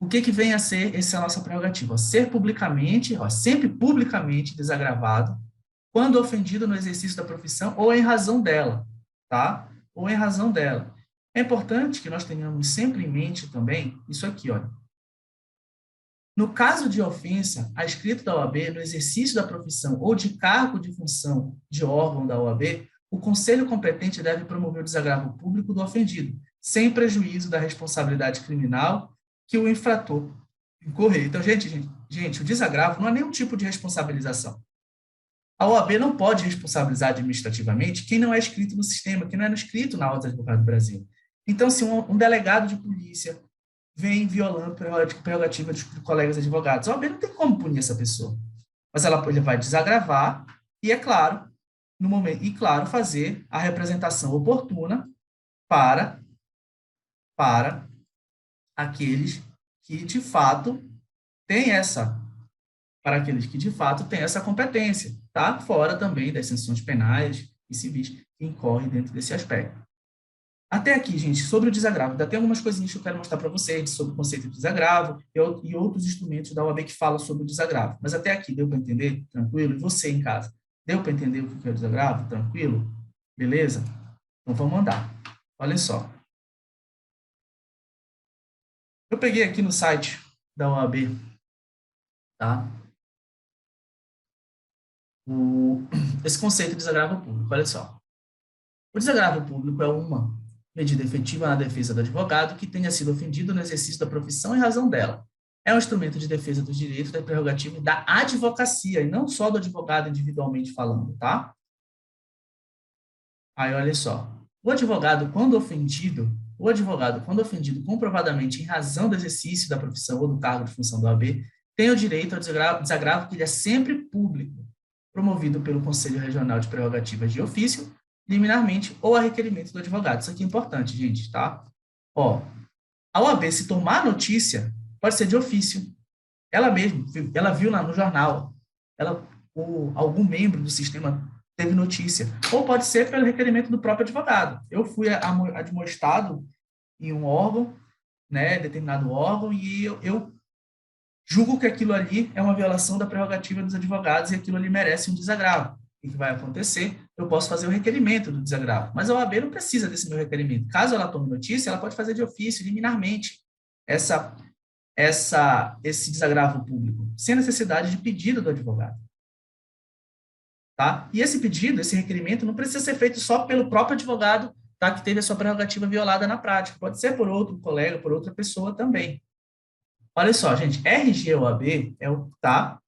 o que vem a ser essa nossa prerrogativa? Ser publicamente, sempre publicamente desagravado, quando ofendido no exercício da profissão ou em razão dela, tá? Ou em razão dela. É importante que nós tenhamos sempre em mente também isso aqui, olha. No caso de ofensa a escrito da OAB, no exercício da profissão ou de cargo de função de órgão da OAB, o conselho competente deve promover o desagravo público do ofendido, sem prejuízo da responsabilidade criminal que o infrator incorrer. Então, gente, o desagravo não é nenhum tipo de responsabilização. A OAB não pode responsabilizar administrativamente quem não é inscrito no sistema, quem não é inscrito na Ordem dos Advogados do Brasil. Então, se um delegado de polícia vem violando prerrogativa de colegas advogados, a OAB não tem como punir essa pessoa. Mas ele vai desagravar e, é claro, no momento, e claro, fazer a representação oportuna para aqueles que de fato têm essa competência, tá? Fora também das sanções penais e civis que incorrem dentro desse aspecto. Até aqui, gente, sobre o desagravo, ainda tem algumas coisinhas que eu quero mostrar para vocês sobre o conceito de desagravo e outros instrumentos da OAB que falam sobre o desagravo. Mas até aqui, deu para entender? Tranquilo? E você em casa? Deu para entender o que é o desagravo? Tranquilo? Beleza? Então vamos andar. Olha só. Eu peguei aqui no site da OAB, tá? Esse conceito de desagravo público, olha só. O desagravo público é uma medida efetiva na defesa do advogado que tenha sido ofendido no exercício da profissão em razão dela. É um instrumento de defesa dos direitos, da prerrogativa e da advocacia, e não só do advogado individualmente falando, tá? Aí, olha só. O advogado, quando ofendido comprovadamente em razão do exercício da profissão ou do cargo de função da OAB, tem o direito ao desagravo que lhe é sempre público, promovido pelo Conselho Regional de Prerrogativas de ofício, liminarmente ou a requerimento do advogado. Isso aqui é importante, gente, tá? Ó, a OAB, se tomar notícia, pode ser de ofício. Ela mesma, ela viu lá no jornal, algum membro do sistema teve notícia. Ou pode ser pelo requerimento do próprio advogado. Eu fui admoestado em um órgão, né, determinado órgão, e eu julgo que aquilo ali é uma violação da prerrogativa dos advogados e aquilo ali merece um desagravo. O que vai acontecer? Eu posso fazer o requerimento do desagravo, mas a OAB não precisa desse meu requerimento. Caso ela tome notícia, ela pode fazer de ofício, liminarmente, esse desagravo público, sem necessidade de pedido do advogado. Tá? E esse pedido, esse requerimento, não precisa ser feito só pelo próprio advogado, tá, que teve a sua prerrogativa violada na prática. Pode ser por outro colega, por outra pessoa também. Olha só, gente, RG-OAB é o tá?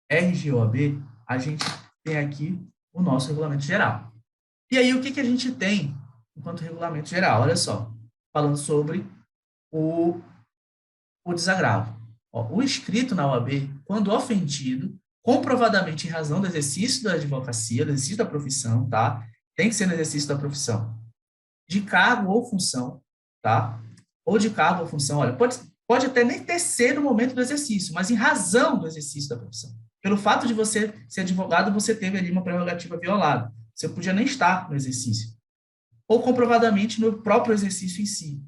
RG-OAB, a gente tem aqui o nosso regulamento geral. E aí, o que a gente tem enquanto regulamento geral? Olha só, falando sobre o desagravo. Ó, o inscrito na OAB, quando ofendido, comprovadamente em razão do exercício da advocacia, do exercício da profissão, tá? Tem que ser no exercício da profissão, de cargo ou função, tá? Ou de cargo ou função, olha, pode até nem ter sido no momento do exercício, mas em razão do exercício da profissão. Pelo fato de você ser advogado, você teve ali uma prerrogativa violada. Você podia nem estar no exercício. Ou comprovadamente no próprio exercício em si.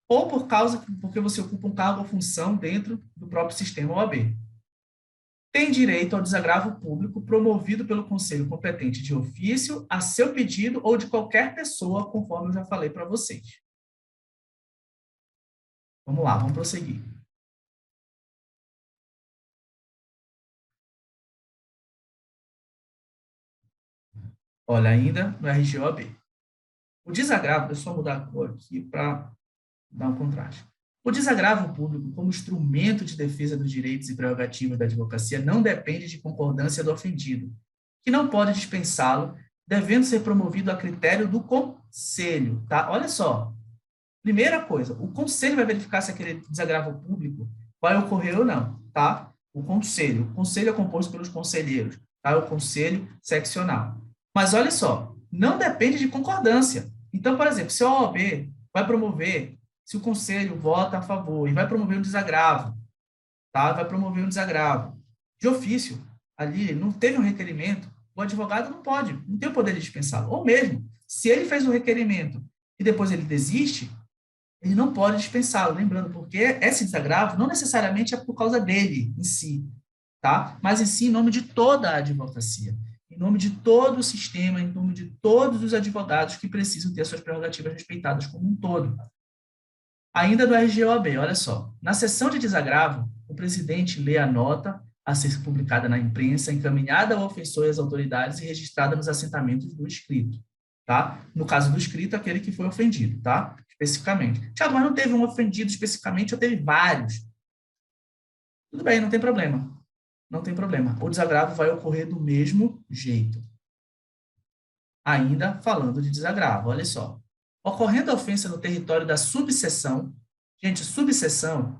Ou porque você ocupa um cargo ou função dentro do próprio sistema OAB. Tem direito ao desagravo público promovido pelo conselho competente de ofício, a seu pedido ou de qualquer pessoa, conforme eu já falei para vocês. Vamos lá, vamos prosseguir. Olha, ainda no RGOAB. O desagravo, deixa eu só mudar a cor aqui para dar um contraste. O desagravo público, como instrumento de defesa dos direitos e prerrogativas da advocacia, não depende de concordância do ofendido, que não pode dispensá-lo, devendo ser promovido a critério do conselho, tá? Olha só. Primeira coisa, o conselho vai verificar se aquele desagravo público vai ocorrer ou não, tá? O conselho é composto pelos conselheiros, tá? O conselho seccional. Mas olha só, não depende de concordância. Então, por exemplo, se a OAB vai promover, se o conselho vota a favor e vai promover um desagravo, tá? Vai promover um desagravo de ofício, ali não teve um requerimento, o advogado não pode, não tem o poder de dispensá-lo. Ou mesmo, se ele fez o requerimento e depois ele desiste, ele não pode dispensá-lo, lembrando, porque esse desagravo não necessariamente é por causa dele em si, tá? Mas em si em nome de toda a advocacia, em nome de todo o sistema, em nome de todos os advogados que precisam ter suas prerrogativas respeitadas como um todo. Ainda do RGOAB, olha só, na sessão de desagravo, o presidente lê a nota a ser publicada na imprensa, encaminhada ao ofensor e às autoridades e registrada nos assentamentos do escrito, tá? No caso do escrito, aquele que foi ofendido, tá? Especificamente. Tiago, mas não teve um ofendido especificamente, ou teve vários. Tudo bem, não tem problema. Não tem problema. O desagravo vai ocorrer do mesmo jeito. Ainda falando de desagravo, olha só. Ocorrendo a ofensa no território da subseção, gente, subseção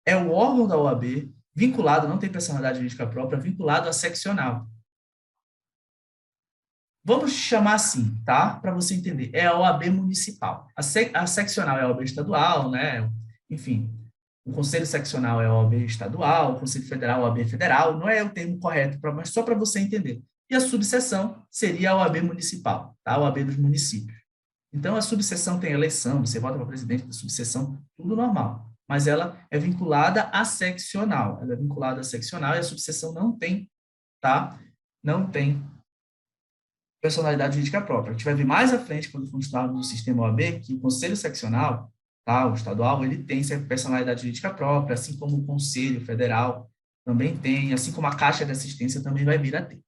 é o órgão da OAB vinculado, não tem personalidade jurídica própria, vinculado à seccional. Vamos chamar assim, tá? Para você entender. É a OAB municipal. A seccional é a OAB estadual, né? Enfim, o conselho seccional é a OAB estadual, o conselho federal é a OAB federal. Não é o termo correto, mas só para você entender. E a subseção seria a OAB municipal, tá? A OAB dos municípios. Então, a subseção tem eleição, você vota para presidente da subseção, tudo normal. Mas ela é vinculada à seccional. Ela é vinculada à seccional e a subseção não tem, tá? Não tem personalidade jurídica própria. A gente vai ver mais à frente, quando for estudar no sistema OAB, que o conselho seccional, tá? O estadual, ele tem sua personalidade jurídica própria, assim como o Conselho Federal também tem, assim como a Caixa de Assistência também vai vir a ter.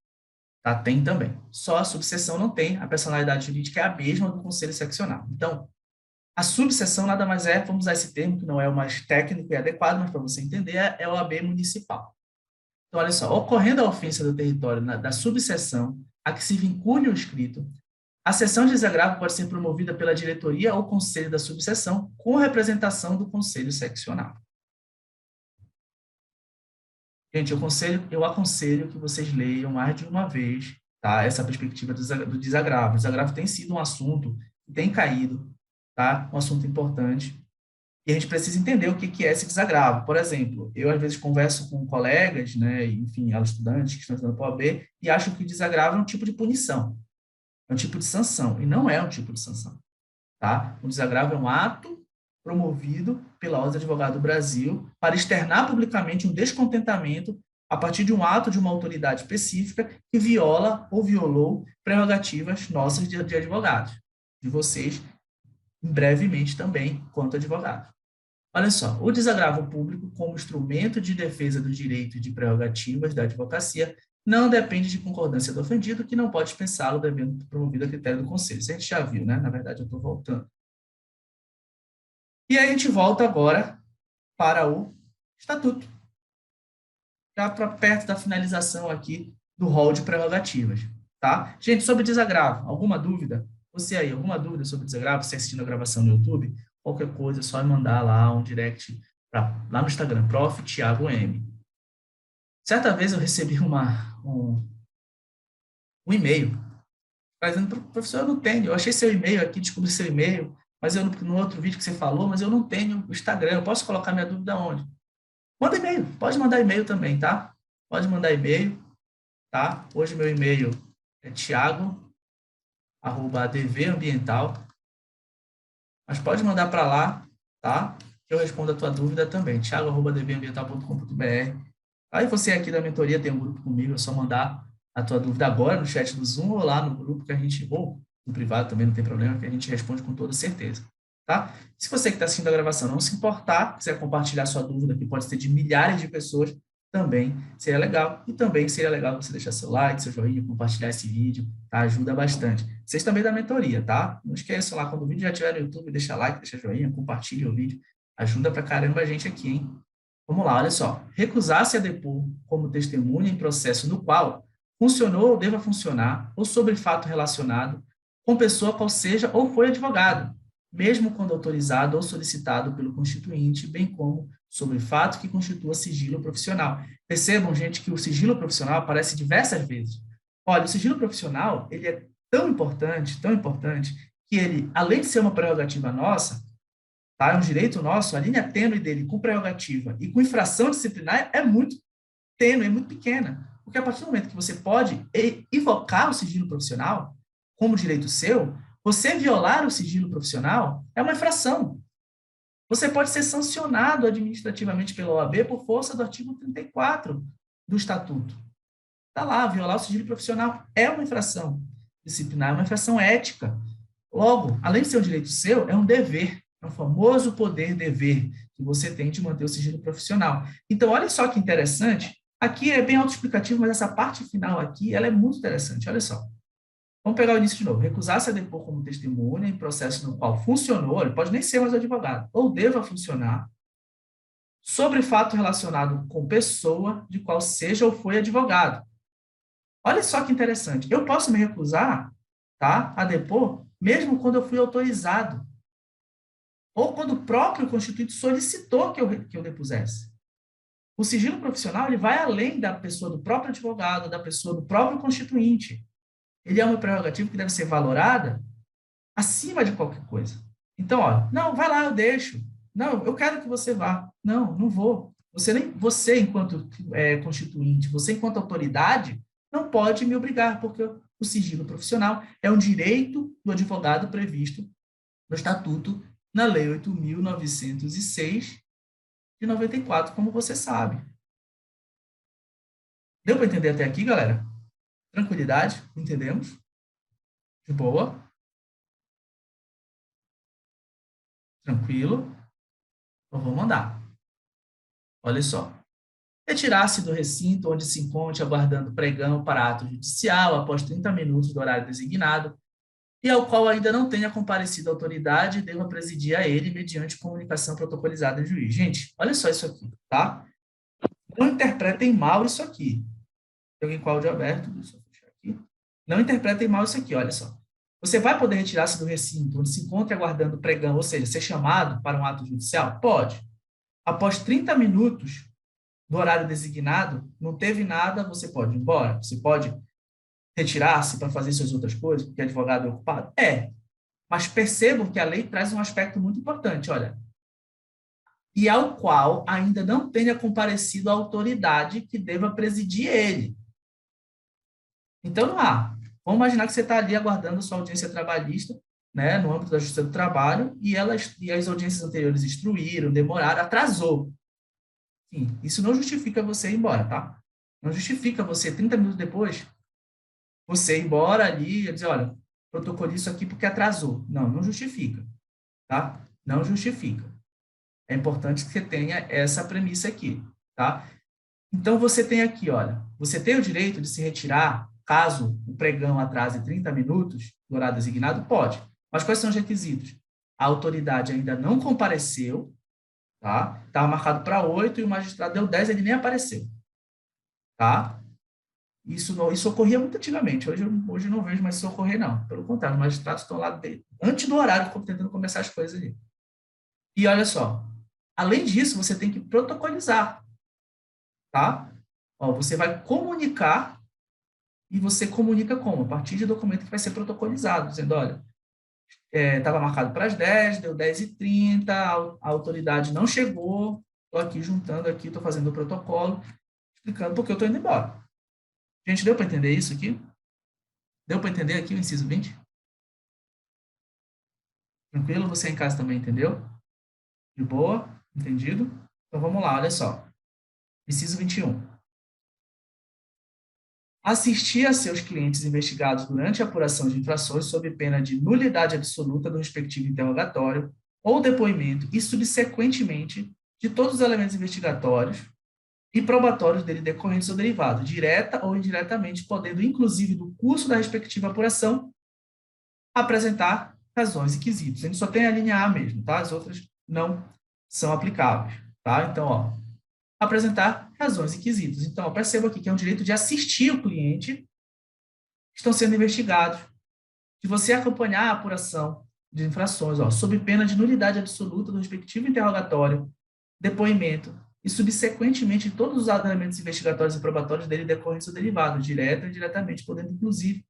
Tá? Tem também. Só a subseção não tem, a personalidade jurídica é a mesma do Conselho Seccional. Então, a subseção nada mais é, vamos usar esse termo que não é o mais técnico e adequado, mas para você entender, é o AB municipal. Então, olha só, ocorrendo a ofensa do território da subseção a que se vincule o escrito, a sessão de desagravo pode ser promovida pela diretoria ou conselho da subseção, com representação do conselho seccional. Gente, eu aconselho que vocês leiam mais de uma vez, tá? Essa perspectiva do desagravo. O desagravo tem sido um assunto que tem caído, tá? Um assunto importante. E a gente precisa entender o que é esse desagravo. Por exemplo, eu às vezes converso com colegas, né, enfim, estudantes que estão estudando para a OAB, e acham que o desagravo é um tipo de punição, é um tipo de sanção, e não é um tipo de sanção, tá? O desagravo é um ato promovido pela Ordem dos Advogados do Brasil para externar publicamente um descontentamento a partir de um ato de uma autoridade específica que viola ou violou prerrogativas nossas de advogados, de vocês, brevemente também, quanto advogados. Olha só, o desagravo público, como instrumento de defesa do direito e de prerrogativas da advocacia, não depende de concordância do ofendido, que não pode dispensá-lo devendo promovido a critério do conselho. Isso a gente já viu, né? Na verdade, eu estou voltando. E aí a gente volta agora para o estatuto, já para perto da finalização aqui do rol de prerrogativas, tá? Gente, sobre desagravo, alguma dúvida? Você aí, alguma dúvida sobre desagravo? Você assistindo a gravação no YouTube? Qualquer coisa, é só mandar lá um direct lá no Instagram, Prof. Thiago M. Certa vez eu recebi um e-mail, dizendo, professor, eu não tenho, eu achei seu e-mail aqui, descobri seu e-mail, mas eu no outro vídeo que você falou, mas eu não tenho o Instagram, eu posso colocar minha dúvida onde? Manda e-mail, pode mandar e-mail também, tá? Pode mandar e-mail, tá? Hoje meu e-mail é thiago@advambiental, mas pode mandar para lá, tá? Que eu respondo a tua dúvida também, thiago@advambiental.com.br. Aí você aqui da mentoria tem um grupo comigo, é só mandar a tua dúvida agora no chat do Zoom ou lá no grupo que a gente, ou no privado também não tem problema, que a gente responde com toda certeza, tá? Se você que está assistindo a gravação não se importar, quiser compartilhar sua dúvida, que pode ser de milhares de pessoas, também seria legal. E também seria legal você deixar seu like, seu joinha, compartilhar esse vídeo, tá? Ajuda bastante. Vocês também da mentoria, tá? Não esqueçam lá, quando o vídeo já estiver no YouTube, deixa like, deixa joinha, compartilha o vídeo. Ajuda pra caramba a gente aqui, hein? Vamos lá, olha só. Recusar-se a depor como testemunha em processo no qual funcionou ou deva funcionar, ou sobre fato relacionado, com pessoa qual seja ou foi advogado, mesmo quando autorizado ou solicitado pelo constituinte, bem como sobre fato que constitua sigilo profissional. Percebam, gente, que o sigilo profissional aparece diversas vezes. Olha, o sigilo profissional, ele é tão importante, que ele, além de ser uma prerrogativa nossa, tá? É um direito nosso, a linha tênue dele com prerrogativa e com infração disciplinar é muito tênue, é muito pequena. Porque a partir do momento que você pode invocar o sigilo profissional como direito seu, você violar o sigilo profissional é uma infração. Você pode ser sancionado administrativamente pela OAB por força do artigo 34 do Estatuto. Está lá, violar o sigilo profissional é uma infração disciplinar, é uma infração ética. Logo, além de ser um direito seu, é um dever, é um famoso poder-dever que você tem de manter o sigilo profissional. Então, olha só que interessante, aqui é bem autoexplicativo, mas essa parte final aqui, ela é muito interessante, olha só. Vamos pegar o início de novo. Recusar-se a depor como testemunha em processo no qual funcionou, ele pode nem ser mais advogado, ou deva funcionar, sobre fato relacionado com pessoa de qual seja ou foi advogado. Olha só que interessante. Eu posso me recusar, tá, a depor, mesmo quando eu fui autorizado, ou quando o próprio constituinte solicitou que eu depusesse. O sigilo profissional ele vai além da pessoa do próprio advogado, da pessoa do próprio constituinte. Ele é uma prerrogativa que deve ser valorada acima de qualquer coisa. Então, ó, não, vai lá, eu deixo. Não, eu quero que você vá. Não, não vou. Você enquanto constituinte, você enquanto autoridade, não pode me obrigar, porque o sigilo profissional é um direito do advogado previsto no Estatuto, na Lei 8.906 de 94, como você sabe. Deu para entender até aqui, galera? Tranquilidade? Entendemos? De boa? Tranquilo? Eu vou mandar. Olha só. Retirar-se do recinto onde se encontre aguardando pregão para ato judicial após 30 minutos do horário designado e ao qual ainda não tenha comparecido a autoridade, deva presidir a ele mediante comunicação protocolizada em juiz. Gente, olha só isso aqui, tá? Não interpretem mal isso aqui. Tem alguém com o áudio aberto? Deixa eu fechar aqui. Não interpretem mal isso aqui, olha só. Você vai poder retirar-se do recinto onde se encontre aguardando pregão, ou seja, ser chamado para um ato judicial? Pode. Após 30 minutos do horário designado, não teve nada, você pode ir embora. Você pode retirar-se para fazer suas outras coisas, porque advogado é ocupado? É. Mas percebam que a lei traz um aspecto muito importante, olha. E ao qual ainda não tenha comparecido a autoridade que deva presidir ele. Então, não há. Vamos imaginar que você está ali aguardando sua audiência trabalhista, né, no âmbito da Justiça do Trabalho, e as audiências anteriores instruíram, demoraram, atrasou. Sim, isso não justifica você ir embora, tá? Não justifica você, 30 minutos depois, você ir embora ali e dizer, olha, protocolei isso aqui porque atrasou. Não, não justifica, tá? Não justifica. É importante que você tenha essa premissa aqui, tá? Então, você tem aqui, olha, você tem o direito de se retirar caso o pregão atrase 30 minutos do horário designado? Pode. Mas quais são os requisitos? A autoridade ainda não compareceu, tá? Estava marcado para 8 e o magistrado deu 10, ele nem apareceu, tá? Isso ocorria muito antigamente. Hoje não vejo mais isso ocorrer, não. Pelo contrário, os magistrados estão lá antes do horário, tentando começar as coisas ali. E olha só, além disso, você tem que protocolizar, tá? Ó, você vai comunicar e você comunica como? A partir de documento que vai ser protocolizado, dizendo, olha, estava marcado para as 10, deu 10h30, a autoridade não chegou, estou aqui juntando aqui, estou fazendo o protocolo, explicando porque eu estou indo embora. Gente, deu para entender isso aqui? Deu para entender aqui o inciso 20? Tranquilo? Você em casa também entendeu? De boa? Entendido? Então vamos lá, olha só. Inciso 21. Assistir a seus clientes investigados durante a apuração de infrações sob pena de nulidade absoluta do respectivo interrogatório ou depoimento e, subsequentemente, de todos os elementos investigatórios e probatórios dele decorrentes ou derivados, direta ou indiretamente, podendo, inclusive, no curso da respectiva apuração, apresentar razões e quesitos. A gente só tem a linha A mesmo, tá? As outras não são aplicáveis, tá? Então, ó, apresentar razões e quesitos. Então, ó, perceba aqui que é um direito de assistir o cliente que estão sendo investigados, de você acompanhar a apuração de infrações, ó, sob pena de nulidade absoluta do respectivo interrogatório, depoimento e, subsequentemente, todos os elementos investigatórios e probatórios dele decorrentes ou derivados, direto e indiretamente, podendo, inclusive,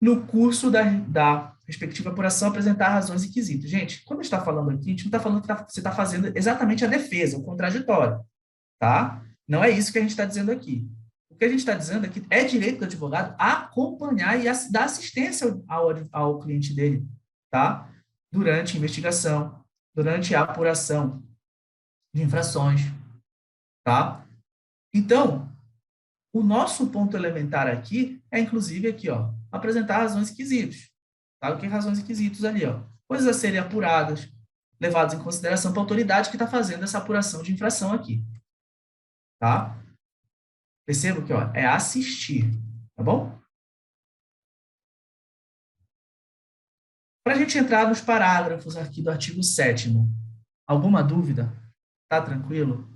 no curso da respectiva apuração, apresentar razões e quesitos. Gente, quando a gente está falando aqui, a gente não está falando que você está fazendo exatamente a defesa, o contraditório, tá? Não é isso que a gente está dizendo aqui. O que a gente está dizendo aqui é direito do advogado acompanhar e dar assistência ao cliente dele, tá? Durante a investigação, durante a apuração de infrações, tá? Então, o nosso ponto elementar aqui é, inclusive, aqui, ó, apresentar razões e quesitos. Tá? O que é razões e quesitos ali, ó? Coisas a serem apuradas, levadas em consideração para a autoridade que está fazendo essa apuração de infração aqui. Tá? Perceba que, ó, é assistir, tá bom? Para a gente entrar nos parágrafos aqui do artigo 7º, alguma dúvida? Tá tranquilo?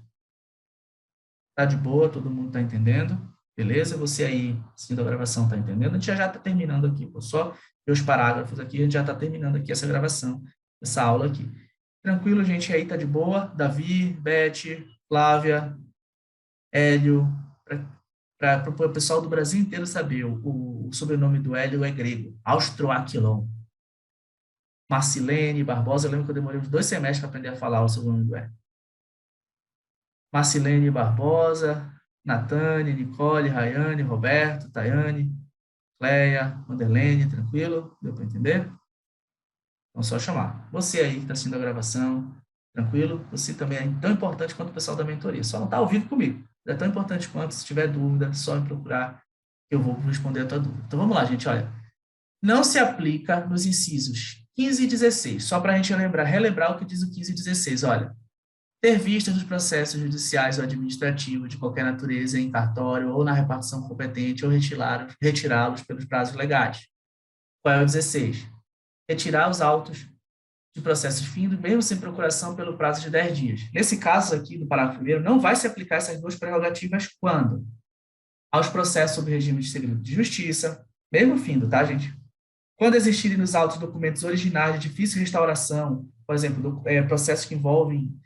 Tá de boa? Todo mundo está entendendo? Beleza? Você aí, assistindo a gravação, está entendendo? A gente já está terminando aqui, vou só ver os parágrafos aqui, a gente já está terminando aqui essa gravação, essa aula aqui. Tranquilo, gente? Aí tá de boa? Davi, Beth, Flávia, Hélio, para o pessoal do Brasil inteiro saber, o sobrenome do Hélio é grego, Austroaquilon. Marcilene Barbosa, eu lembro que eu demorei uns 2 semestres para aprender a falar o sobrenome do Hélio. Marcilene Barbosa, Natane, Nicole, Rayane, Roberto, Tayane, Cleia, Vanderlene, tranquilo? Deu para entender? Então, só chamar. Você aí que está assistindo a gravação, tranquilo? Você também é tão importante quanto o pessoal da mentoria. Só não está ao vivo comigo. É tão importante quanto, se tiver dúvida, só me procurar, que eu vou responder a tua dúvida. Então, vamos lá, gente, olha. Não se aplica nos incisos 15 e 16, só para a gente relembrar o que diz o 15 e 16. Olha, ter vistas dos processos judiciais ou administrativos de qualquer natureza em cartório ou na repartição competente ou retirá-los pelos prazos legais. Qual é o 16? Retirar os autos de processos findos, mesmo sem procuração, pelo prazo de 10 dias. Nesse caso aqui, do parágrafo 1º, não vai se aplicar essas duas prerrogativas quando? Aos processos sob regime de segredo de justiça, mesmo findo, tá, gente? Quando existirem nos autos documentos originais de difícil restauração, por exemplo, processos que envolvem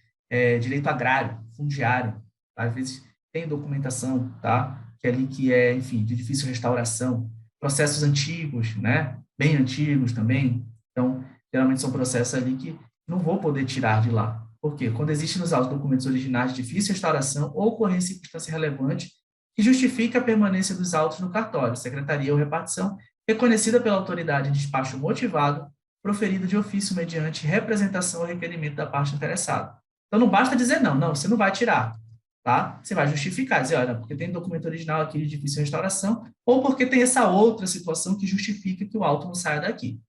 direito agrário, fundiário, às vezes tem documentação, tá? Que é ali que é, enfim, de difícil restauração. Processos antigos, né? Bem antigos também. Então, geralmente são processos ali que não vou poder tirar de lá. Por quê? Quando existem nos autos documentos originais de difícil restauração ou ocorrer circunstância relevante que justifique a permanência dos autos no cartório, secretaria ou repartição, reconhecida pela autoridade em despacho motivado, proferido de ofício mediante representação ou requerimento da parte interessada. Então, não basta dizer não, você não vai tirar, tá? Você vai justificar, dizer, olha, porque tem documento original aqui de difícil restauração, ou porque tem essa outra situação que justifica que o auto não saia daqui.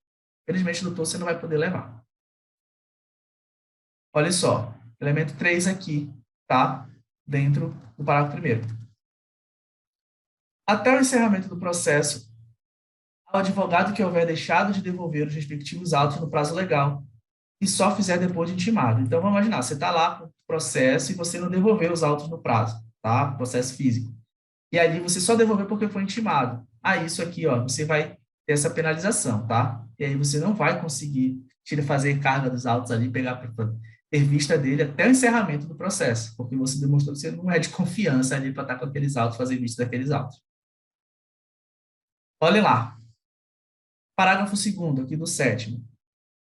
Felizmente, doutor, você não vai poder levar. Olha só, elemento 3 aqui, tá? Dentro do parágrafo 1º. Até o encerramento do processo, ao advogado que houver deixado de devolver os respectivos autos no prazo legal e só fizer depois de intimado. Então, vamos imaginar, você está lá com o processo e você não devolveu os autos no prazo, tá? Processo físico. E ali você só devolveu porque foi intimado. Isso aqui, ó, você vai ter essa penalização, tá? E aí você não vai conseguir fazer carga dos autos ali, ter vista dele até o encerramento do processo, porque você demonstrou que você não é de confiança ali para estar com aqueles autos, fazer vista daqueles autos. Olha lá. Parágrafo 2º, aqui do 7º.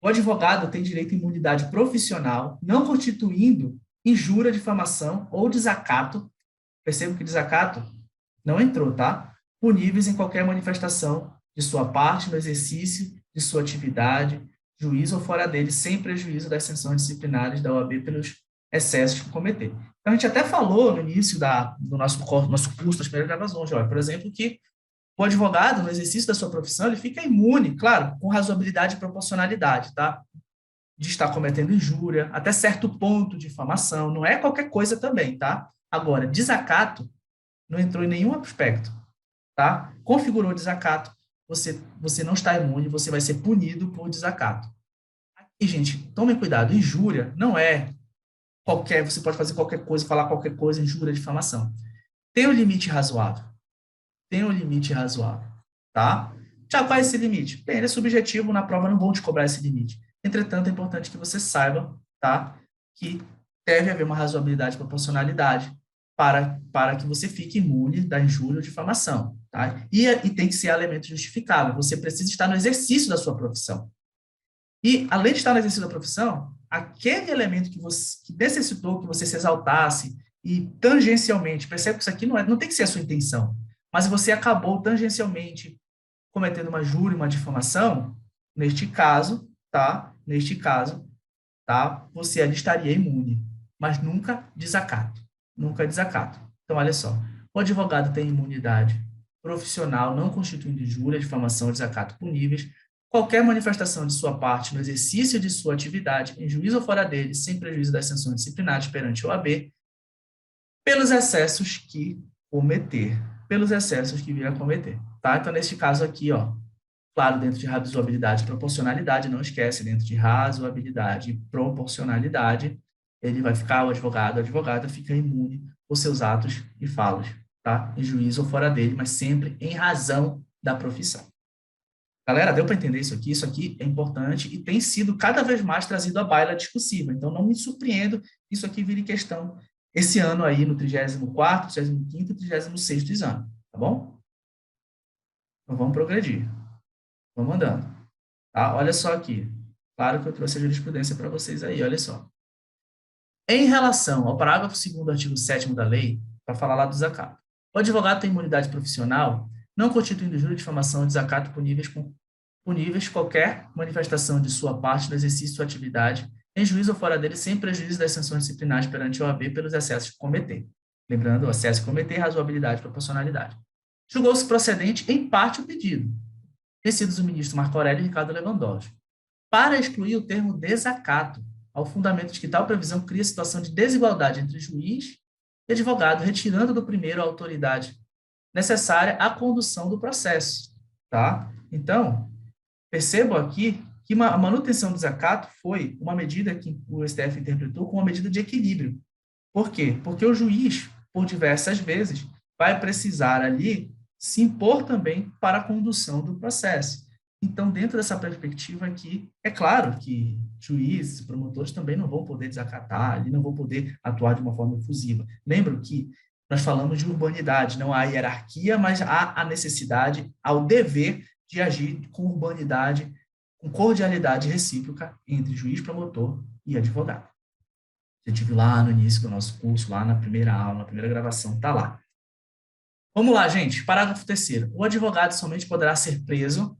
O advogado tem direito à imunidade profissional, não constituindo injúria, difamação ou desacato. Perceba que desacato não entrou, tá? Puníveis em qualquer manifestação de sua parte no exercício de sua atividade, juízo ou fora dele, sem prejuízo das sanções disciplinares da OAB pelos excessos que cometer. Então, a gente até falou no início do nosso curso das primeiras gravações, por exemplo, que o advogado, no exercício da sua profissão, ele fica imune, claro, com razoabilidade e proporcionalidade, tá? De estar cometendo injúria, até certo ponto de difamação, não é qualquer coisa também, tá? Agora, desacato não entrou em nenhum aspecto, tá? Configurou desacato, você não está imune, você vai ser punido por desacato. E, gente, tomem cuidado, injúria não é você pode fazer qualquer coisa, falar qualquer coisa, injúria, difamação. Tem um limite razoável. Tem um limite razoável, tá? Já qual é esse limite? Bem, ele é subjetivo, na prova não vão te cobrar esse limite. Entretanto, é importante que você saiba, tá? Que deve haver uma razoabilidade e proporcionalidade para que você fique imune da injúria ou difamação, tá? E tem que ser elemento justificável. Você precisa estar no exercício da sua profissão. E, além de estar no exercício da profissão, aquele elemento que necessitou que você se exaltasse e tangencialmente, percebe que isso aqui não tem que ser a sua intenção, mas você acabou tangencialmente cometendo uma injúria, uma difamação, neste caso, tá? Você ali estaria imune, mas nunca desacato. Nunca desacato. Então, olha só, o advogado tem imunidade profissional, não constituindo injúria, difamação ou desacato puníveis, qualquer manifestação de sua parte no exercício de sua atividade, em juízo ou fora dele, sem prejuízo das sanções disciplinares perante a OAB, pelos excessos que cometer. Pelos excessos que vir a cometer, tá? Então, neste caso aqui, ó, claro, dentro de razoabilidade e proporcionalidade, não esquece, dentro de razoabilidade e proporcionalidade, ele vai ficar, a advogada fica imune por seus atos e falas, tá? Em juízo ou fora dele, mas sempre em razão da profissão. Galera, deu para entender isso aqui? Isso aqui é importante e tem sido cada vez mais trazido à baila discursiva. Então, não me surpreendo que isso aqui vire questão esse ano aí, no 34º, 35º e 36º exame, tá bom? Então, vamos progredir. Vamos andando. Tá? Olha só aqui. Claro que eu trouxe a jurisprudência para vocês aí, olha só. Em relação ao parágrafo 2º do artigo 7º da lei, para falar lá do desacato. O advogado tem imunidade profissional, não constituindo injúria, difamação ou desacato puníveis qualquer manifestação de sua parte no exercício de sua atividade, em juízo ou fora dele, sem prejuízo das sanções disciplinares perante a OAB pelos excessos que cometer. Lembrando, o excesso que cometer, razoabilidade e proporcionalidade. Julgou-se procedente, em parte, o pedido. Tecidos o ministro Marco Aurélio e Ricardo Lewandowski. para excluir o termo desacato, ao fundamento de que tal previsão cria situação de desigualdade entre juiz e advogado, retirando do primeiro a autoridade necessária à condução do processo, tá? Então, percebam aqui que a manutenção do desacato foi uma medida que o STF interpretou como uma medida de equilíbrio. Por quê? Porque o juiz, por diversas vezes, vai precisar ali se impor também para a condução do processo. Então, dentro dessa perspectiva aqui, é claro que juízes, promotores também não vão poder desacatar, ali não vão poder atuar de uma forma efusiva. Lembro que nós falamos de urbanidade, não há hierarquia, mas há a necessidade, há o dever de agir com urbanidade, com cordialidade recíproca entre juiz, promotor e advogado. Eu tive lá no início do nosso curso, lá na primeira aula, na primeira gravação, tá lá. Vamos lá, gente. Parágrafo 3º. O advogado somente poderá ser preso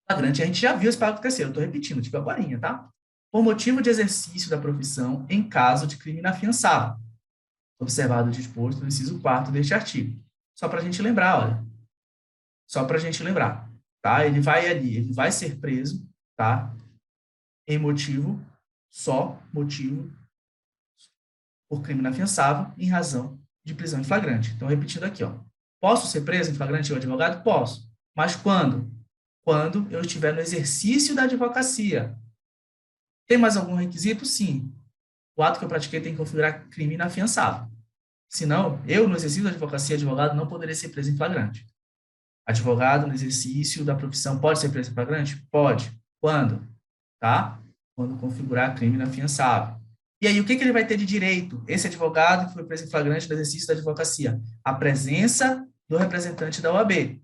em flagrante. A gente já viu esse parágrafo 3º, eu estou repetindo, tipo agorinha, tá? Por motivo de exercício da profissão em caso de crime inafiançável, observado o disposto no inciso 4º deste artigo. Só para a gente lembrar, olha. Só para a gente lembrar, tá? Ele vai ali, ele vai ser preso, tá? Em motivo, só motivo por crime inafiançável em razão de prisão em flagrante. Então, repetindo aqui, ó. Posso ser preso em flagrante, eu advogado? Posso. Mas quando? Quando eu estiver no exercício da advocacia. Tem mais algum requisito? Sim. O ato que eu pratiquei tem que configurar crime inafiançável. Senão, eu, no exercício da advocacia, advogado, não poderia ser preso em flagrante. Advogado, no exercício da profissão, pode ser preso em flagrante? Pode. Quando? Tá? Quando configurar crime inafiançável. E aí, o que ele vai ter de direito? Esse advogado que foi preso em flagrante no exercício da advocacia? A presença do representante da OAB.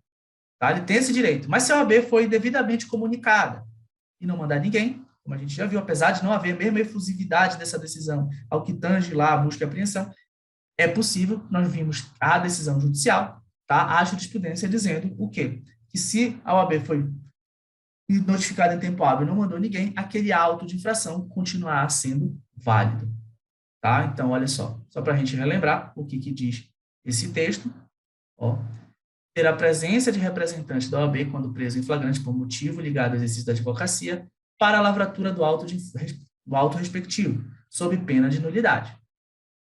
Tá? Ele tem esse direito. Mas se a OAB foi devidamente comunicada e não mandar ninguém, como a gente já viu, apesar de não haver a mesma efusividade dessa decisão ao que tange lá a busca e apreensão, é possível, nós vimos a decisão judicial, tá? A jurisprudência dizendo o quê? Que se a OAB foi notificada em tempo hábil e não mandou ninguém, aquele auto de infração continuará sendo válido. Tá? Então, olha só para a gente relembrar o que diz esse texto, ó, ter a presença de representante da OAB quando preso em flagrante por motivo ligado ao exercício da advocacia para a lavratura do auto respectivo, sob pena de nulidade.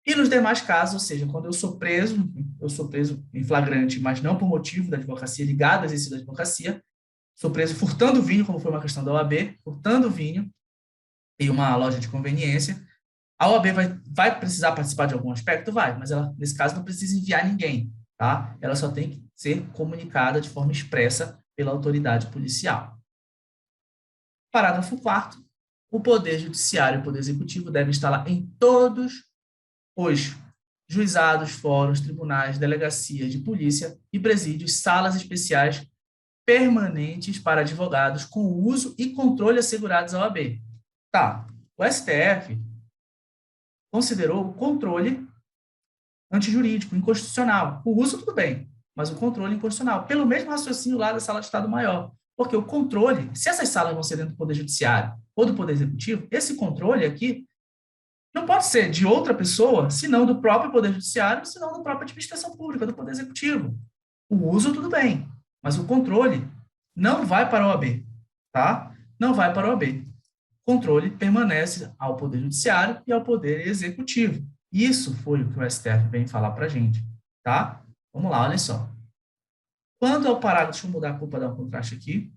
E nos demais casos, ou seja, quando eu sou preso em flagrante, mas não por motivo da advocacia, ligado ao exercício da advocacia, sou preso furtando vinho, como foi uma questão da OAB, furtando vinho em uma loja de conveniência. A OAB vai precisar participar de algum aspecto? Vai, mas ela, nesse caso, não precisa enviar ninguém, tá? Ela só tem que ser comunicada de forma expressa pela autoridade policial. Parágrafo 4º. O Poder Judiciário e o Poder Executivo devem estar lá em todos os juizados, fóruns, tribunais, delegacias de polícia e presídios, salas especiais permanentes para advogados com uso e controle assegurados à OAB. Tá, o STF considerou o controle antijurídico, inconstitucional. O uso, tudo bem, mas o controle inconstitucional, pelo mesmo raciocínio lá da Sala de Estado Maior. Porque o controle, se essas salas vão ser dentro do Poder Judiciário ou do Poder Executivo, esse controle aqui não pode ser de outra pessoa, senão do próprio Poder Judiciário, senão da própria administração pública, do Poder Executivo. O uso, tudo bem, mas o controle não vai para a OAB, tá? Não vai para a OAB. O controle permanece ao Poder Judiciário e ao Poder Executivo. Isso foi o que o STF vem falar para a gente, tá? Vamos lá, olha só. Quanto ao parágrafo, deixa eu mudar a cor para dar um contraste aqui.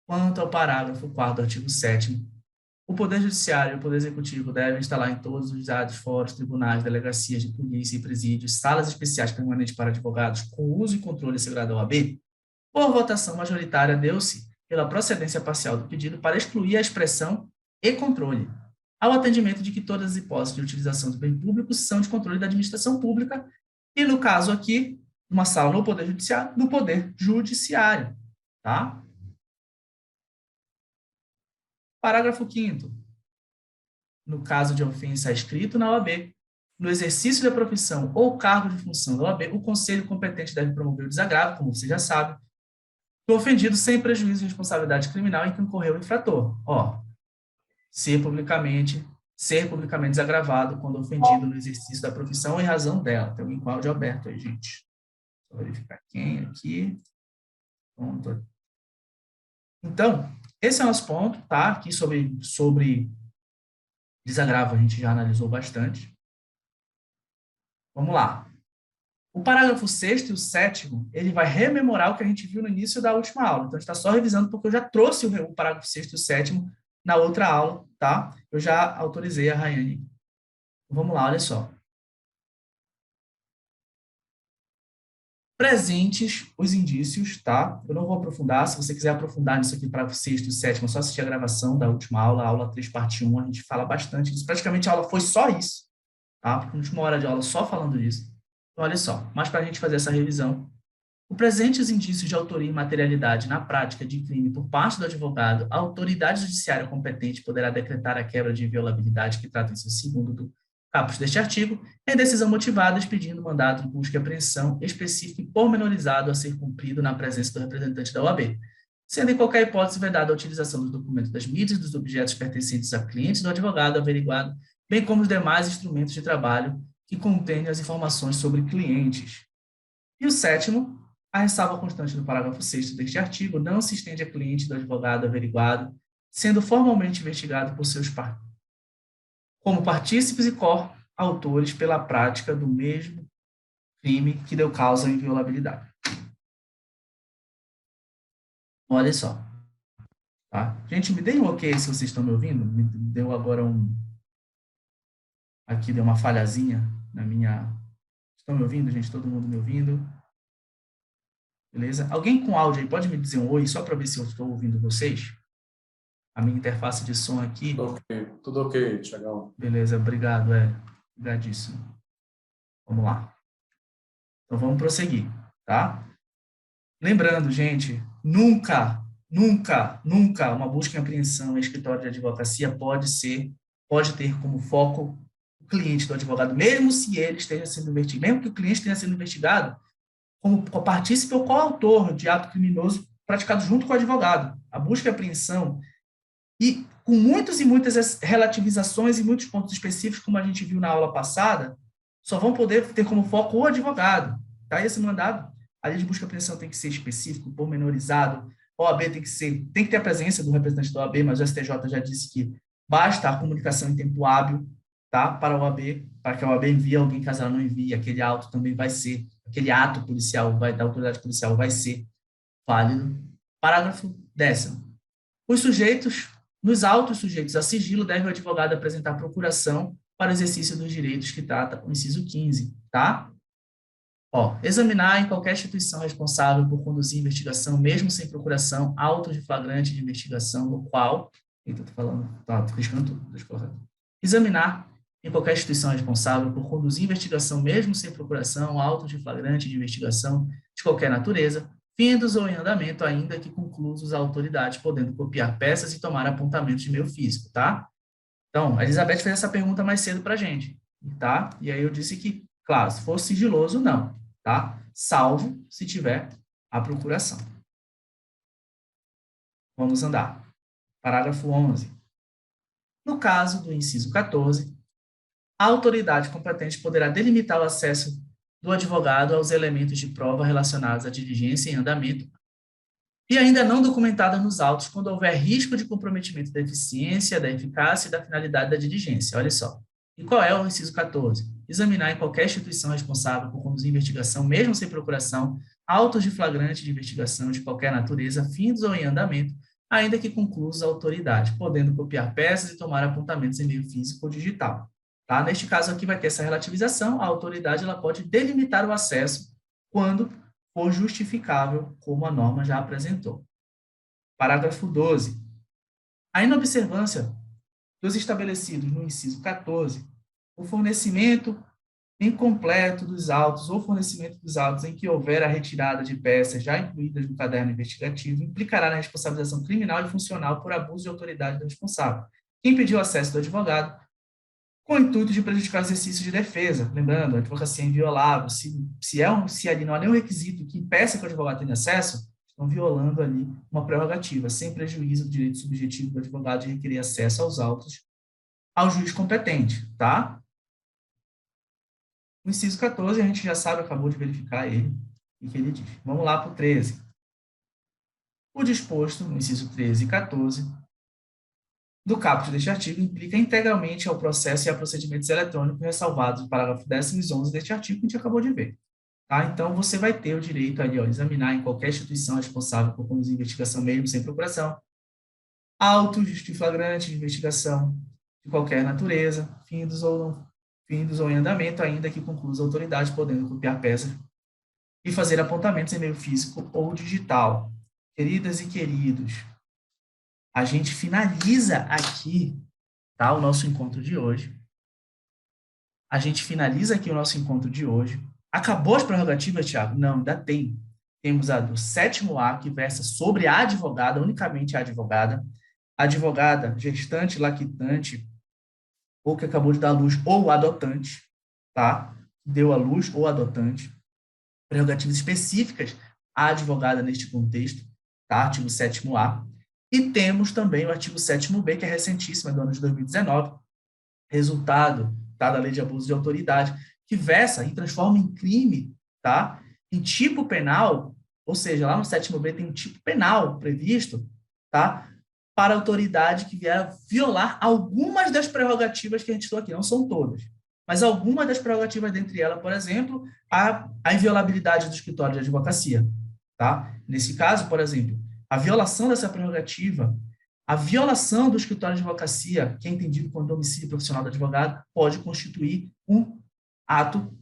Quanto ao parágrafo 4º do artigo 7º, o Poder Judiciário e o Poder Executivo devem instalar em todos os juizados, fóruns, tribunais, delegacias de polícia e presídios, salas especiais permanentes para advogados com uso e controle assegurado à OAB. Por votação majoritária, deu-se pela procedência parcial do pedido para excluir a expressão e controle, ao atendimento de que todas as hipóteses de utilização do bem público são de controle da administração pública e, no caso aqui, uma sala no Poder Judiciário, no Poder Judiciário, tá? Parágrafo 5º. No caso de ofensa escrito na OAB, no exercício da profissão ou cargo de função da OAB, o conselho competente deve promover o desagravo, como você já sabe, do ofendido sem prejuízo de responsabilidade criminal em que incorreu o infrator. Ó, ser publicamente desagravado quando ofendido no exercício da profissão em razão dela. Tem alguém com áudio aberto aí, gente. Vou verificar quem aqui. Pronto. Então, esse é o nosso ponto, tá? Aqui sobre desagravo a gente já analisou bastante. Vamos lá. O parágrafo 6º e o 7º, ele vai rememorar o que a gente viu no início da última aula. Então, a gente está só revisando porque eu já trouxe o parágrafo 6º e o 7º na outra aula, tá? Eu já autorizei a Rayane. Vamos lá, olha só. Presentes os indícios, tá? Eu não vou aprofundar. Se você quiser aprofundar nisso aqui, parágrafo 6º e 7º, é só assistir a gravação da última aula, a aula 3, parte 1, a gente fala bastante disso. Praticamente a aula foi só isso, tá? Porque na última hora de aula só falando disso. Então, olha só, mas para a gente fazer essa revisão, o presente os indícios de autoria e materialidade na prática de crime por parte do advogado, a autoridade judiciária competente poderá decretar a quebra de inviolabilidade que trata em seu segundo do caput deste artigo, em decisão motivada expedindo mandado de busca e apreensão específico e pormenorizado a ser cumprido na presença do representante da OAB, sendo em qualquer hipótese vedada a utilização dos documentos das mídias e dos objetos pertencentes a clientes do advogado averiguado, bem como os demais instrumentos de trabalho que contêm as informações sobre clientes. E o 7º, a ressalva constante do parágrafo 6º deste artigo não se estende a cliente do advogado averiguado, sendo formalmente investigado por seus pares, como partícipes e coautores pela prática do mesmo crime que deu causa à inviolabilidade. Olha só. Tá? Gente, me deem um ok se vocês estão me ouvindo. Me deu agora aqui deu uma falhazinha na minha... Estão me ouvindo, gente? Todo mundo me ouvindo? Beleza? Alguém com áudio aí pode me dizer um oi, só para ver se eu estou ouvindo vocês? A minha interface de som aqui. Tudo ok, Thiagão. Beleza, obrigado, obrigadíssimo. Vamos lá. Então, vamos prosseguir, tá? Lembrando, gente, nunca uma busca e apreensão em escritório de advocacia pode ter como foco o cliente do advogado, mesmo se ele esteja sendo investigado, mesmo que o cliente esteja sendo investigado como partícipe ou coautor de ato criminoso praticado junto com o advogado. A busca e apreensão, e com muitas e muitas relativizações e muitos pontos específicos, como a gente viu na aula passada, só vão poder ter como foco o advogado. Tá? Esse mandado, a lei de busca e apreensão tem que ser específico, pormenorizado, a OAB tem que ter a presença do representante da OAB, mas o STJ já disse que basta a comunicação em tempo hábil, tá? Para a OAB, para que a OAB envie alguém, caso ela não envie, aquele auto também vai ser, aquele ato policial da autoridade policial vai ser válido. Parágrafo 10º. Os sujeitos, nos autos sujeitos a sigilo, deve o advogado apresentar procuração para o exercício dos direitos que trata o inciso 15, tá? Ó, examinar em qualquer instituição responsável por conduzir investigação, mesmo sem procuração, auto de flagrante de investigação, no qual... Eita, tô falando, tô riscando tudo, deixa eu colocar. Examinar em qualquer instituição responsável por conduzir investigação, mesmo sem procuração, auto de flagrante de investigação de qualquer natureza, findos ou em andamento, ainda que conclusos a autoridade, podendo copiar peças e tomar apontamentos de meio físico, tá? Então, a Elizabeth fez essa pergunta mais cedo para a gente, tá? E aí eu disse que, claro, se for sigiloso, não, tá? Salvo se tiver a procuração. Vamos andar. Parágrafo 11. No caso do inciso 14, a autoridade competente poderá delimitar o acesso do advogado aos elementos de prova relacionados à diligência em andamento e ainda não documentada nos autos quando houver risco de comprometimento da eficiência, da eficácia e da finalidade da diligência. Olha só. E qual é o inciso 14? Examinar em qualquer instituição responsável por conduzir investigação, mesmo sem procuração, autos de flagrante de investigação de qualquer natureza, findos ou em andamento, ainda que conclusos a autoridade, podendo copiar peças e tomar apontamentos em meio físico ou digital. Tá? Neste caso aqui vai ter essa relativização, a autoridade ela pode delimitar o acesso quando for justificável, como a norma já apresentou. Parágrafo 12. A inobservância dos estabelecidos no inciso 14, o fornecimento incompleto dos autos ou fornecimento dos autos em que houver a retirada de peças já incluídas no caderno investigativo implicará na responsabilização criminal e funcional por abuso de autoridade do responsável. Quem pediu acesso do advogado com o intuito de prejudicar o exercício de defesa. Lembrando, a advocacia é inviolável. Se ali não há nenhum requisito que impeça que o advogado tenha acesso, estão violando ali uma prerrogativa, sem prejuízo do direito subjetivo do advogado de requerer acesso aos autos ao juiz competente, tá? O inciso 14, a gente já sabe, acabou de verificar ele, e que ele diz. Vamos lá para o 13. O disposto no inciso 13 e 14 do caput deste artigo implica integralmente ao processo e a procedimentos eletrônicos ressalvados no parágrafo 10º e 11 deste artigo que a gente acabou de ver. Tá? Então, você vai ter o direito ali, ó, de examinar em qualquer instituição responsável por conduzir investigação mesmo sem procuração, autos de flagrante de investigação de qualquer natureza, findos ou em andamento, ainda que conclusa a autoridade, podendo copiar peças e fazer apontamentos em meio físico ou digital. Queridas e queridos, a gente finaliza aqui, tá, o nosso encontro de hoje. A gente finaliza aqui o nosso encontro de hoje. Acabou as prerrogativas, Tiago? Não, ainda tem. Temos a do 7º-A, que versa sobre a advogada, unicamente a advogada, gestante, lactante, ou que acabou de dar à luz, ou adotante, tá? Deu à luz ou adotante. Prerrogativas específicas à advogada neste contexto, tá? Artigo 7º-A. E temos também o artigo 7º-B, que é recentíssimo, é do ano de 2019, resultado, tá, da Lei de Abuso de Autoridade, que versa e transforma em crime, tá? Em tipo penal, ou seja, lá no 7º-B tem um tipo penal previsto, tá? Para a autoridade que vier violar algumas das prerrogativas que a gente estudou aqui, não são todas, mas algumas das prerrogativas, dentre elas, por exemplo, a inviolabilidade do escritório de advocacia, tá? Nesse caso, por exemplo, a violação dessa prerrogativa, a violação do escritório de advocacia, que é entendido como domicílio profissional do advogado, pode constituir um ato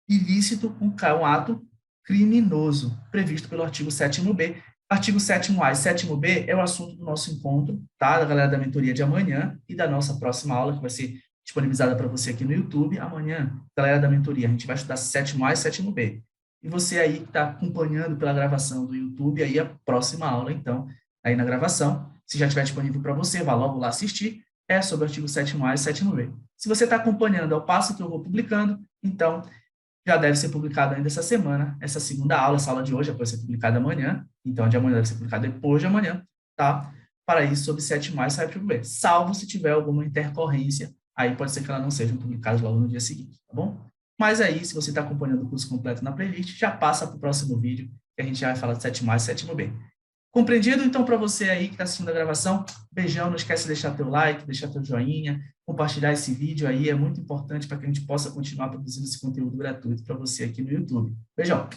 ilícito, um ato criminoso, previsto pelo artigo 7º-B. Artigo 7º-A e 7º-B é o assunto do nosso encontro, tá? Da galera da mentoria de amanhã e da nossa próxima aula, que vai ser disponibilizada para você aqui no YouTube. Amanhã, galera da mentoria, a gente vai estudar 7º-A e 7º-B. E você aí que está acompanhando pela gravação do YouTube, aí a próxima aula, então, aí na gravação, se já estiver disponível para você, vá logo lá assistir, é sobre o artigo 7º-A e 7º-B. Se você está acompanhando ao passo que eu vou publicando, então, já deve ser publicado ainda essa semana, essa segunda aula, essa aula de hoje, vai ser publicada amanhã, então a de amanhã deve ser publicada depois de amanhã, tá? Para isso, sobre 7º-A e 7º-B. Salvo se tiver alguma intercorrência, aí pode ser que ela não seja publicada logo no dia seguinte, tá bom? Mas aí, se você está acompanhando o curso completo na playlist, já passa para o próximo vídeo, que a gente já vai falar de 7º-A e 7º-B. Compreendido? Então, para você aí que está assistindo a gravação, beijão, não esquece de deixar teu like, deixar teu joinha, compartilhar esse vídeo aí, é muito importante para que a gente possa continuar produzindo esse conteúdo gratuito para você aqui no YouTube. Beijão!